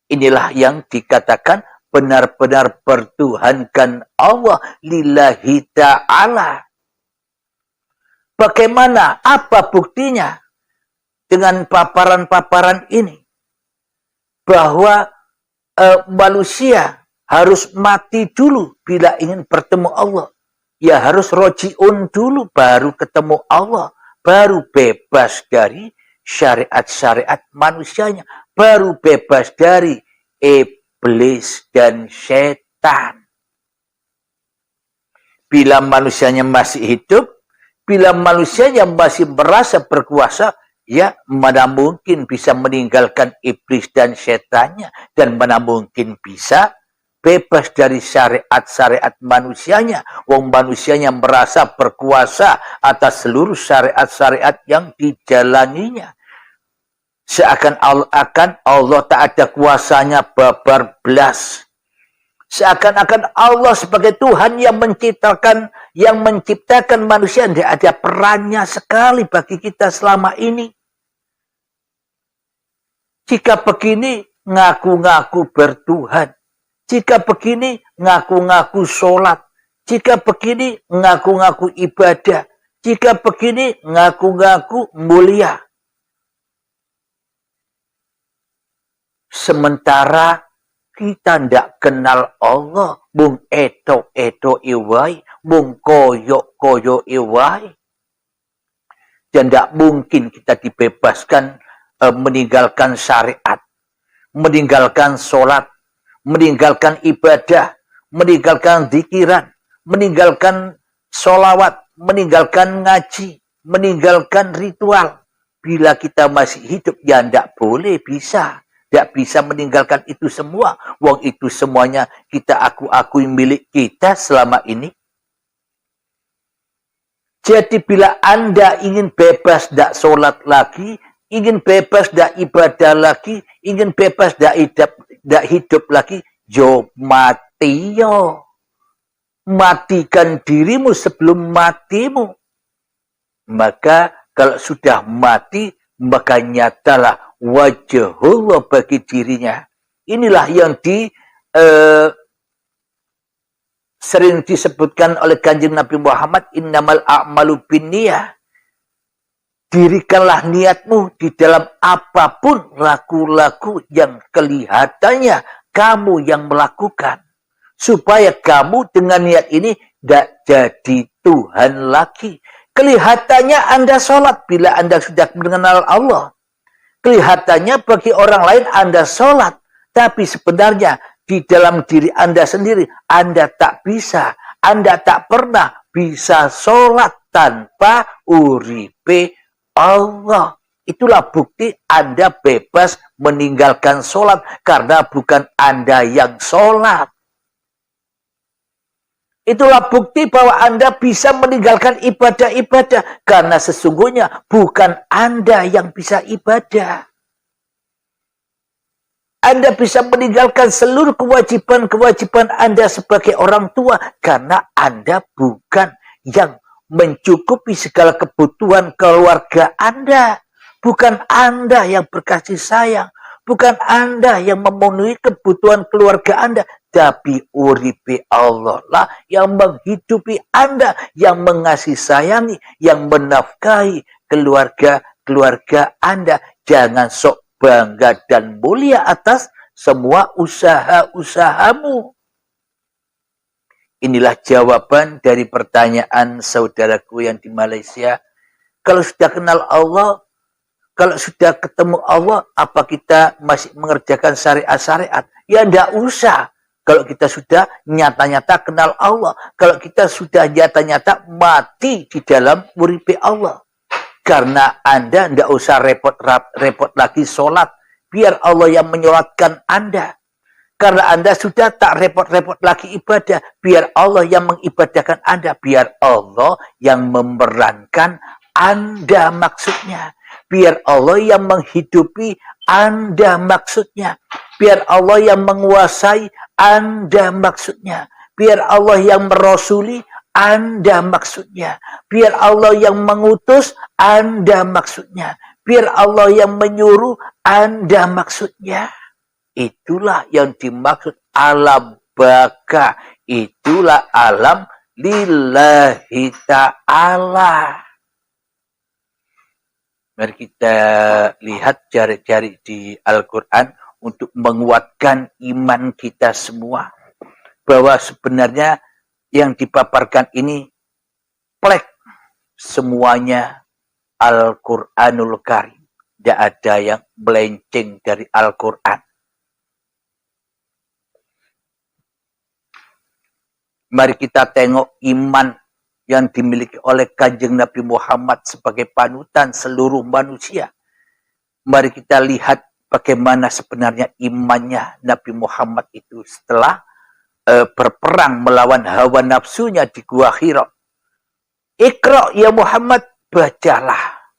Inilah yang dikatakan benar-benar bertuhankan Allah lillahi ta'ala. Bagaimana? Apa buktinya? Dengan paparan-paparan ini. Bahwa manusia harus mati dulu bila ingin bertemu Allah. Ya harus roji'un dulu baru ketemu Allah. Baru bebas dari syariat-syariat manusianya. Baru bebas dari iblis dan setan. Bila manusianya masih hidup, bila manusianya masih merasa berkuasa, ya mana mungkin bisa meninggalkan iblis dan setannya. Dan mana mungkin bisa bebas dari syariat-syariat manusianya. Wong manusianya merasa berkuasa atas seluruh syariat-syariat yang dijalaninya. Seakan-akan Allah tak ada kuasanya babar belas. Seakan-akan Allah sebagai Tuhan yang menciptakan manusia tidak ada perannya sekali bagi kita selama ini. Jika begini ngaku-ngaku bertuhan. Jika begini, ngaku-ngaku sholat. Jika begini, ngaku-ngaku ibadah. Jika begini, ngaku-ngaku mulia. Sementara kita tidak kenal Allah. Mung eto iwai. Mung koyo iwai. Dan tidak mungkin kita dibebaskan meninggalkan syariat. Meninggalkan sholat. Meninggalkan ibadah, meninggalkan zikiran, meninggalkan sholawat, meninggalkan ngaji, meninggalkan ritual. Bila kita masih hidup, ya tidak boleh bisa. Tidak bisa meninggalkan itu semua. Wong itu semuanya kita akui milik kita selama ini. Jadi bila Anda ingin bebas tidak sholat lagi, ingin bebas tidak ibadah lagi, ingin bebas tidak hidup lagi, yo mati yo. Matikan dirimu sebelum matimu. Maka kalau sudah mati, maka nyatalah wajhullah bagi dirinya. Inilah yang sering disebutkan oleh Kanjeng Nabi Muhammad, innamal a'malu binniyah. Dirikanlah niatmu di dalam apapun laku-laku yang kelihatannya kamu yang melakukan. Supaya kamu dengan niat ini tidak jadi Tuhan lagi. Kelihatannya Anda sholat bila Anda sudah mengenal Allah. Kelihatannya bagi orang lain Anda sholat. Tapi sebenarnya di dalam diri Anda sendiri Anda tak bisa. Anda tak pernah bisa sholat tanpa uripe Allah. Itulah bukti Anda bebas meninggalkan sholat. Karena bukan Anda yang sholat. Itulah bukti bahwa Anda bisa meninggalkan ibadah-ibadah. Karena sesungguhnya bukan Anda yang bisa ibadah. Anda bisa meninggalkan seluruh kewajiban-kewajiban Anda sebagai orang tua. Karena Anda bukan yang mencukupi segala kebutuhan keluarga Anda. Bukan Anda yang berkasih sayang. Bukan Anda yang memenuhi kebutuhan keluarga Anda. Tapi uripe Allah lah yang menghidupi Anda. Yang mengasihi sayangi. Yang menafkahi keluarga-keluarga Anda. Jangan sok bangga dan mulia atas semua usaha-usahamu. Inilah jawaban dari pertanyaan saudaraku yang di Malaysia. Kalau sudah kenal Allah, kalau sudah ketemu Allah, apa kita masih mengerjakan syariat-syariat? Ya enggak usah. Kalau kita sudah nyata-nyata kenal Allah. Kalau kita sudah nyata-nyata mati di dalam uripe Allah. Karena Anda tidak usah repot-repot lagi sholat. Biar Allah yang menyolatkan Anda. Karena Anda sudah tak repot-repot lagi ibadah. Biar Allah yang mengibadahkan Anda. Biar Allah yang memerankan Anda maksudnya. Biar Allah yang menghidupi Anda maksudnya. Biar Allah yang menguasai Anda maksudnya. Biar Allah yang merasuli Anda maksudnya. Biar Allah yang mengutus Anda maksudnya. Biar Allah yang menyuruh Anda maksudnya. Itulah yang dimaksud alam baka. Itulah alam lillahi ta'ala. Mari kita lihat jari-jari di Al-Quran untuk menguatkan iman kita semua. Bahwa sebenarnya yang dipaparkan ini plek semuanya Al-Quranul Karim. Tidak ada yang melenceng dari Al-Quran. Mari kita tengok iman yang dimiliki oleh Kanjeng Nabi Muhammad sebagai panutan seluruh manusia. Mari kita lihat bagaimana sebenarnya imannya Nabi Muhammad itu setelah berperang melawan hawa nafsunya di Gua Hira. Iqra ya Muhammad, bacalah.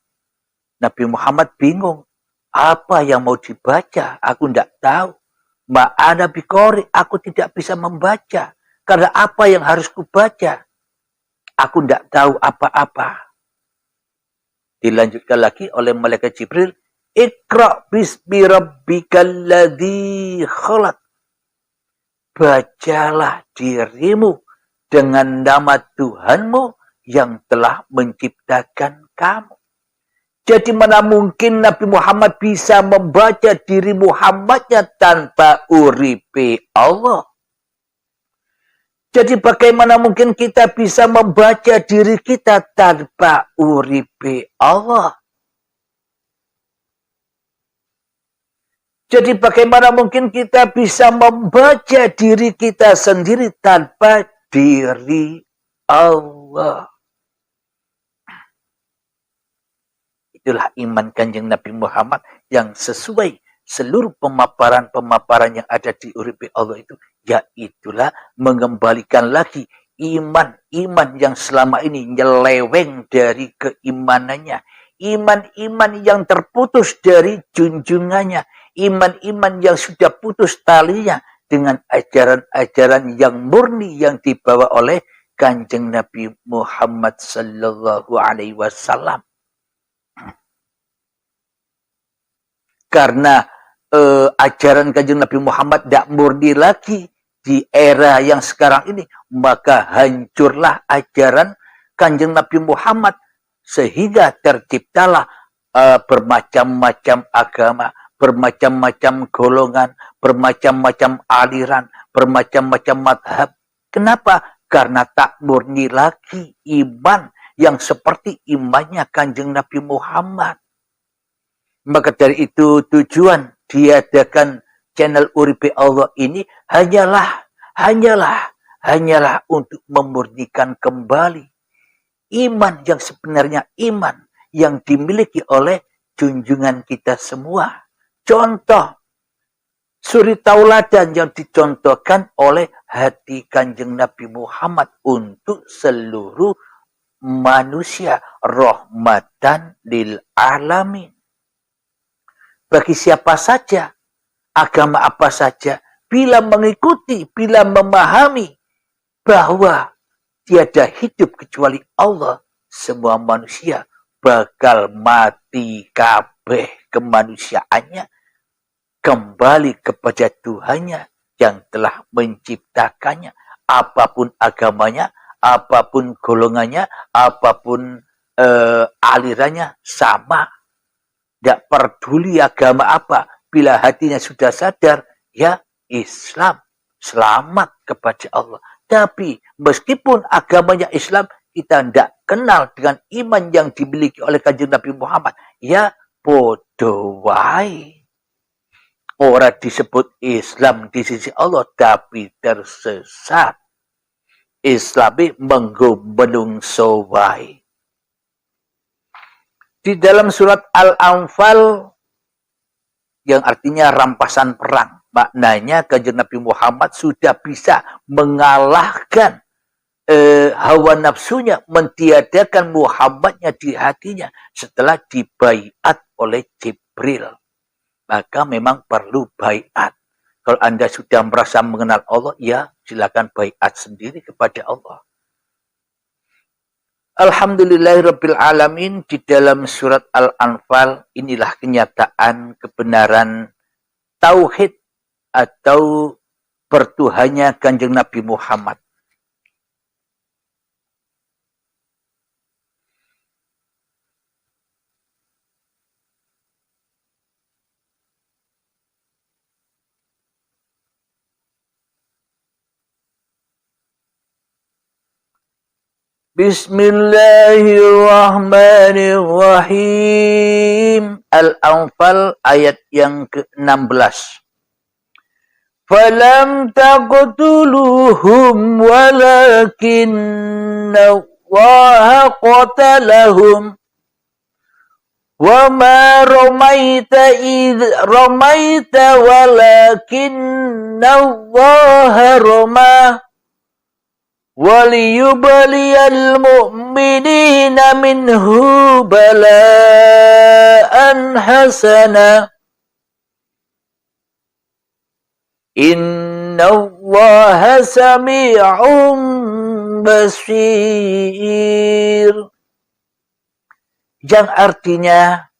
Nabi Muhammad bingung. Apa yang mau dibaca? Aku tidak tahu. Ma'ana biqori, aku tidak bisa membaca. Karena apa yang harus kubaca? Aku tidak tahu apa-apa. Dilanjutkan lagi oleh malaikat Jibril. Iqra bismi rabbikal ladzi khalaq. Bacalah dirimu dengan nama Tuhanmu yang telah menciptakan kamu. Jadi mana mungkin Nabi Muhammad bisa membaca diri Muhammadnya tanpa uripe Allah? Jadi bagaimana mungkin kita bisa membaca diri kita tanpa uripe Allah? Jadi bagaimana mungkin kita bisa membaca diri kita sendiri tanpa diri Allah? Itulah iman Kanjeng Nabi Muhammad yang sesuai seluruh pemaparan-pemaparan yang ada di uripe Allah itu. Yaitulah mengembalikan lagi iman-iman yang selama ini nyeleweng dari keimanannya. Iman-iman yang terputus dari junjungannya. Iman-iman yang sudah putus talinya dengan ajaran-ajaran yang murni yang dibawa oleh Kanjeng Nabi Muhammad sallallahu alaihi wasallam. Karena ajaran Kanjeng Nabi Muhammad tidak murni lagi di era yang sekarang ini, maka hancurlah ajaran Kanjeng Nabi Muhammad sehingga terciptalah bermacam-macam agama, bermacam-macam golongan, bermacam-macam aliran, bermacam-macam madhab. Kenapa? Karena tak murni lagi iman yang seperti imannya Kanjeng Nabi Muhammad. Maka dari itu tujuan diadakan channel Uripe Allah ini hanyalah untuk memurnikan kembali iman yang sebenarnya iman yang dimiliki oleh junjungan kita semua. Contoh suri tauladan yang dicontohkan oleh hati Kanjeng Nabi Muhammad untuk seluruh manusia, rahmatan lil alamin. Bagi siapa saja, agama apa saja, bila mengikuti, bila memahami bahwa tiada hidup kecuali Allah, semua manusia bakal mati kabeh kemanusiaannya, kembali kepada Tuhannya yang telah menciptakannya. Apapun agamanya, apapun golongannya, apapun alirannya, sama. Tidak peduli agama apa, bila hatinya sudah sadar, ya Islam, selamat kepada Allah. Tapi meskipun agamanya Islam, kita tidak kenal dengan iman yang dimiliki oleh Kanjeng Nabi Muhammad, ya podo wae. Orang disebut Islam di sisi Allah, tapi tersesat. Islami menggo menungso wae. Di dalam surat Al-Anfal, yang artinya rampasan perang, maknanya Kanjeng Nabi Muhammad sudah bisa mengalahkan hawa nafsunya, mentiadakan Muhammadnya di hatinya setelah dibaiat oleh Jibril. Maka memang perlu baiat. Kalau Anda sudah merasa mengenal Allah, ya silakan baiat sendiri kepada Allah. Alhamdulillahirabbil alamin. Di dalam surat Al-Anfal inilah kenyataan kebenaran tauhid atau bertuhannya Kanjeng Nabi Muhammad. Bismillahirrahmanirrahim. Al-Anfal ayat yang ke-16. Falam taqtuluhum walakinna Allah qatalahum wa ma ramaita idh ramaita walakinna Allah ramah waliyubaliyal mu'minina minhu bala'an hasana inna allaha sami'un basir. Yang artinya,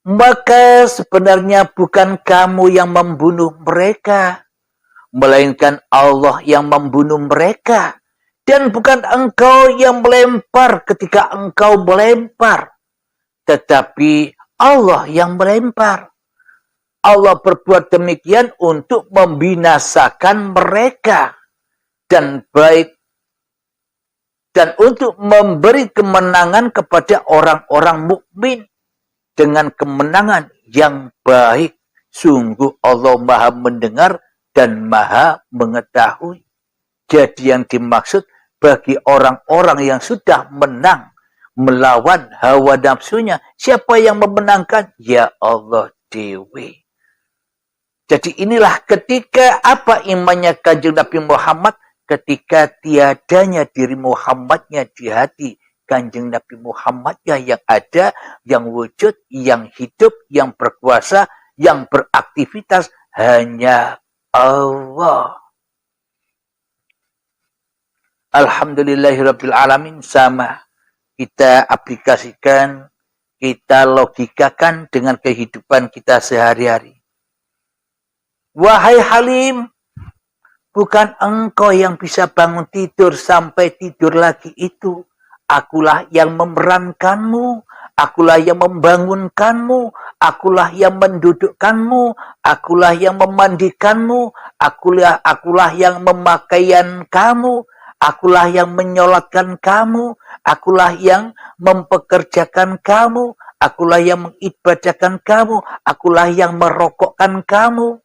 maka sebenarnya bukan kamu yang membunuh mereka, melainkan Allah yang membunuh mereka. Dan bukan engkau yang melempar ketika engkau melempar, tetapi Allah yang melempar. Allah berbuat demikian untuk membinasakan mereka dan untuk memberi kemenangan kepada orang-orang mukmin dengan kemenangan yang baik. Sungguh Allah Maha mendengar dan Maha mengetahui. Jadi yang dimaksud bagi orang-orang yang sudah menang melawan hawa nafsunya, siapa yang memenangkan? Ya Allah Dewi. Jadi inilah ketika apa imannya Kanjeng Nabi Muhammad, ketika tiadanya diri Muhammadnya di hati Kanjeng Nabi Muhammadnya yang ada, yang wujud, yang hidup, yang berkuasa, yang beraktivitas hanya Allah. Alhamdulillahirabbil alamin. Sama kita aplikasikan, kita logikakan dengan kehidupan kita sehari-hari. Wahai Halim, bukan engkau yang bisa bangun tidur sampai tidur lagi itu. Akulah yang memerankanmu, akulah yang membangunkanmu, akulah yang mendudukkanmu, akulah yang memandikanmu, akulah yang memakaian kamu, akulah yang menyolatkan kamu, akulah yang mempekerjakan kamu, akulah yang mengibadahkan kamu, akulah yang merokokkan kamu.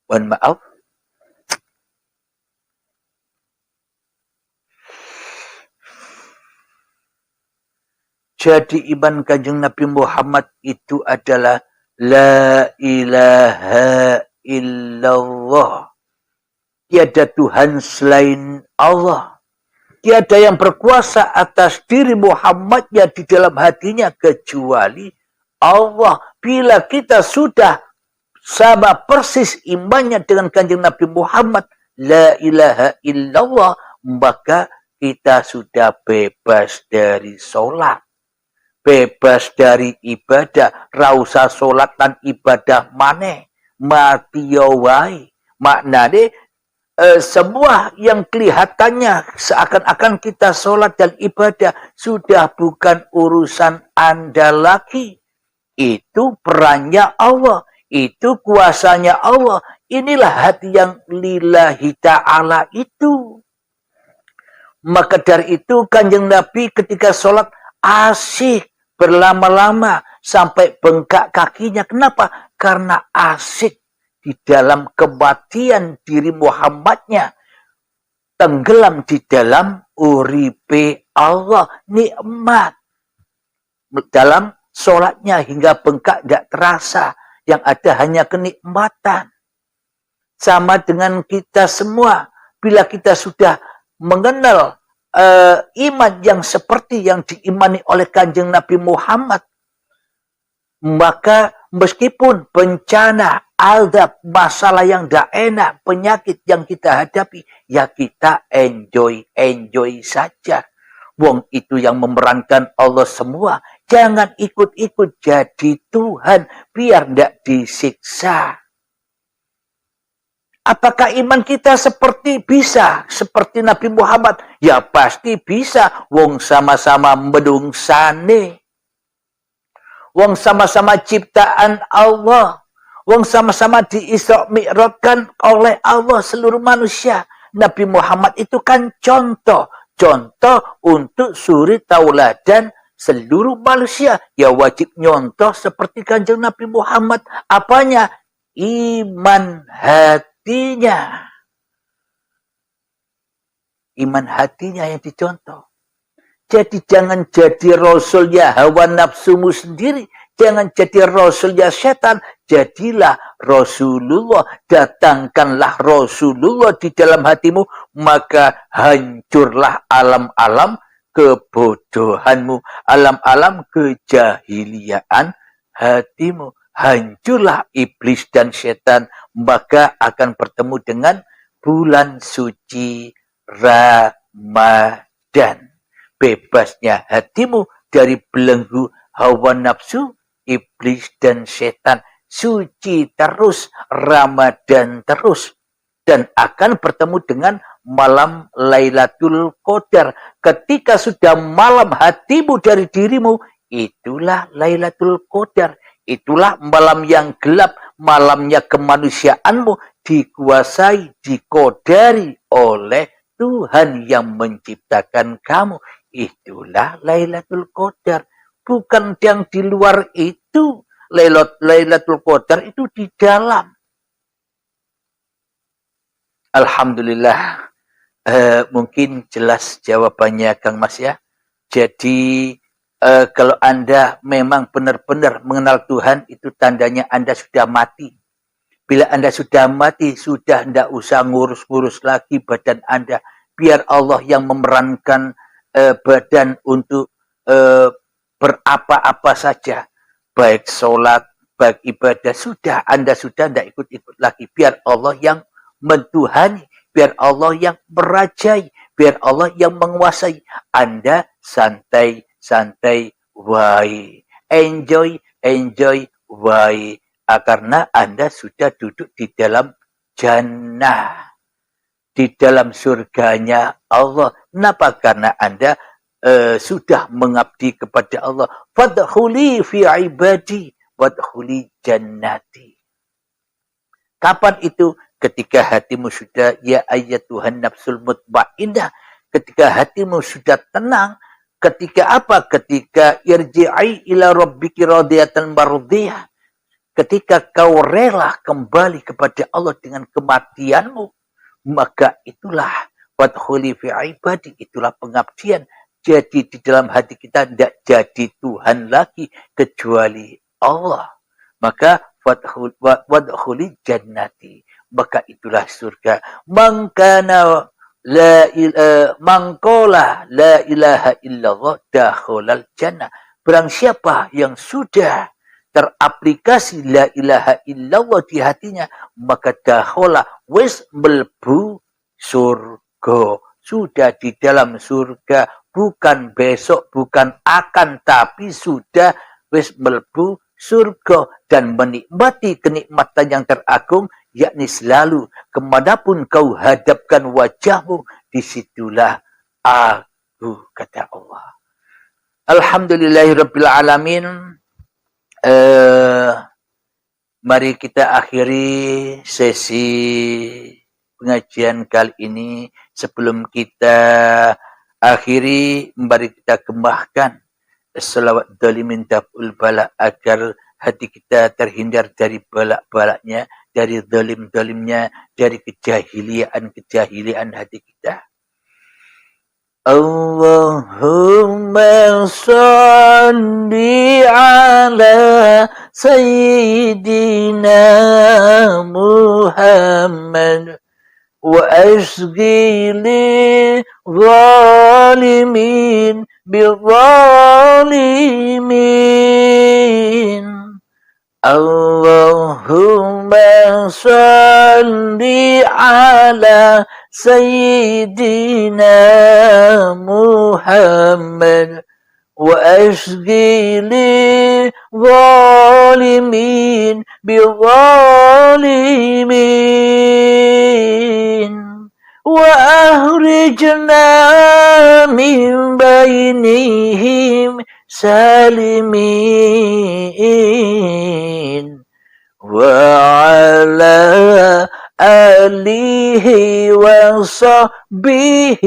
Mohon maaf. Jadi iman Kanjeng Nabi Muhammad itu adalah La ilaha illallah. tiada Tuhan selain Allah. Tiada yang berkuasa atas diri Muhammadnya di dalam hatinya kecuali Allah. Bila kita sudah sama persis imannya dengan kanjeng Nabi Muhammad, la ilaha illallah, maka kita sudah bebas dari sholat. Bebas dari ibadah. Rausa sholat dan ibadah maneh. Mati yawai. Maknanya semua yang kelihatannya seakan-akan kita sholat dan ibadah sudah bukan urusan Anda lagi. Itu perannya Allah. Itu kuasanya Allah. Inilah hati yang lillahi ta'ala itu. Maka dari itu kanjeng Nabi ketika sholat asik berlama-lama sampai bengkak kakinya. Kenapa? Karena asik di dalam kematian diri Muhammadnya. Tenggelam di dalam uripe Allah. Nikmat. Dalam sholatnya hingga bengkak tidak terasa. Yang ada hanya kenikmatan. Sama dengan kita semua. Bila kita sudah mengenal iman yang seperti yang diimani oleh kanjeng Nabi Muhammad, maka meskipun bencana, azab, masalah yang tidak enak, penyakit yang kita hadapi, ya kita enjoy saja. Wong itu yang memerankan Allah semua. Jangan ikut-ikut jadi Tuhan biar tidak disiksa. Apakah iman kita bisa seperti Nabi Muhammad? Ya pasti bisa. Wong sama-sama menungsane. Wong sama-sama ciptaan Allah. Wong sama-sama diisra mi'rajkan oleh Allah seluruh manusia. Nabi Muhammad itu kan contoh. Contoh untuk suri tauladan seluruh manusia. Ya wajib nyontoh seperti kanjeng Nabi Muhammad. Apanya? Iman hatinya. Iman hatinya yang dicontoh. Jadi jangan jadi rasulnya hawa nafsumu sendiri. Jangan jadi rasulnya setan. Jadilah Rasulullah. Datangkanlah Rasulullah di dalam hatimu. Maka hancurlah alam-alam kebodohanmu. Alam-alam kejahiliaan hatimu. Hancurlah iblis dan setan. Maka akan bertemu dengan bulan suci Ramadan. Bebasnya hatimu dari belenggu hawa nafsu, iblis dan setan. Suci terus, Ramadan terus. Dan akan bertemu dengan malam Lailatul Qadar. Ketika sudah malam hatimu dari dirimu, itulah Lailatul Qadar. Itulah malam yang gelap, malamnya kemanusiaanmu dikuasai, dikodari oleh Tuhan yang menciptakan kamu. Itulah Lailatul Qadar. Bukan yang di luar itu. Lailatul Qadar itu di dalam. Alhamdulillah. Mungkin jelas jawabannya Kang Mas ya. Jadi kalau Anda memang benar-benar mengenal Tuhan, itu tandanya Anda sudah mati. Bila Anda sudah mati, sudah tidak usah ngurus-ngurus lagi badan Anda. Biar Allah yang memerankan badan untuk berapa-apa saja. Baik sholat, baik ibadah. Sudah, Anda sudah tidak ikut-ikut lagi. Biar Allah yang mentuhani. Biar Allah yang merajai. Biar Allah yang menguasai. Anda santai wae. Enjoy wae. Karena Anda sudah duduk di dalam jannah. Di dalam surganya Allah. Kenapa? Karena Anda sudah mengabdi kepada Allah. Fadkhuli fi ibadi. Wadkhuli jannati. Kapan itu? Ketika hatimu sudah, ya ayyatuhan nafsul mutmainnah. Ketika hatimu sudah tenang. Ketika apa? Ketika irji'i ila rabbiki radiyatan mardiyah. Ketika kau rela kembali kepada Allah dengan kematianmu, maka itulah wadkhuli fi ibadi, itulah pengabdian. Jadi di dalam hati kita tidak jadi Tuhan lagi kecuali Allah. Maka wadkhuli jannati. maka itulah surga. Mangkola la ilaha illallah dakhalal jannah. Barang siapa yang sudah teraplikasi la ilaha illallah di hatinya, maka dakhala wis melbu surga. Sudah di dalam surga, bukan besok, bukan akan, tapi sudah wis melbu surga dan menikmati kenikmatan yang teragung, yakni selalu kemanapun kau hadapkan wajahmu, disitulah aku, kata Allah. Alhamdulillahirabbil alamin. Mari kita akhiri sesi pengajian kali ini. Sebelum kita akhiri, mari kita kembangkan salawat dalimin daf'ul bala agar hati kita terhindar dari balak-balaknya, dari zalim-zalimnya, dari kejahilian hati kita. Allahumma salli ala sayyidina Muhammad wa asghili zalimin bizalimin. Allahumma salli ala sayyidina Muhammad wa asghili zalimin bizalimin. وأخرجنا من بينهم سالمين وعلى آله وصحبه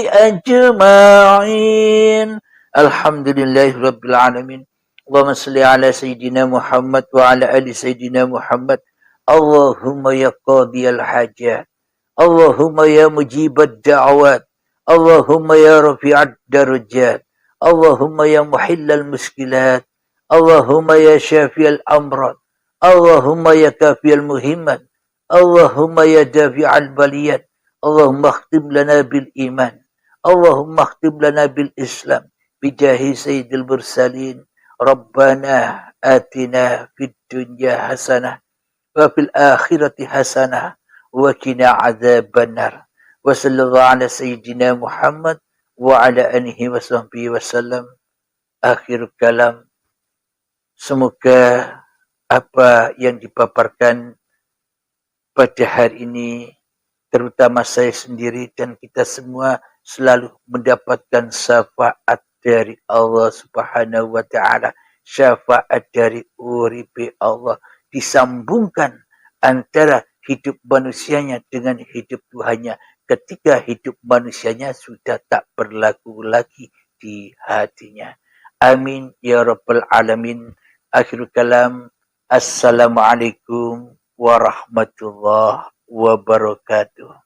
أجمعين. الحمد لله رب العالمين. اللهم صل على سيدنا محمد وعلى آل سيدنا محمد. اللهم يا قاضي الحاجات، اللهم يا مجيب الدعوات، اللهم يا رفيع الدرجات، اللهم يا محل المشكلات، اللهم يا شافي الأمراض، اللهم يا كافي المهمات، اللهم يا دافع البليات. اللهم اختم لنا بالإيمان، اللهم اختم لنا بالإسلام بجاه سيد المرسلين. ربنا آتنا في الدنيا حسنة وفي الآخرة حسنة وقنا عذاب النار. وصلى الله على سيدنا محمد وعلى آله وصحبه وسلم. Akhir kalam, semoga apa yang dipaparkan pada hari ini, terutama saya sendiri dan kita semua, selalu mendapatkan syafaat dari Allah Subhanahu wa Ta'ala, syafaat dari uripe Allah, disambungkan antara hidup manusianya dengan hidup Tuhannya ketika hidup manusianya sudah tak berlaku lagi di hatinya. Amin ya rabbal alamin. Akhirul kalam. Assalamualaikum warahmatullahi wabarakatuh.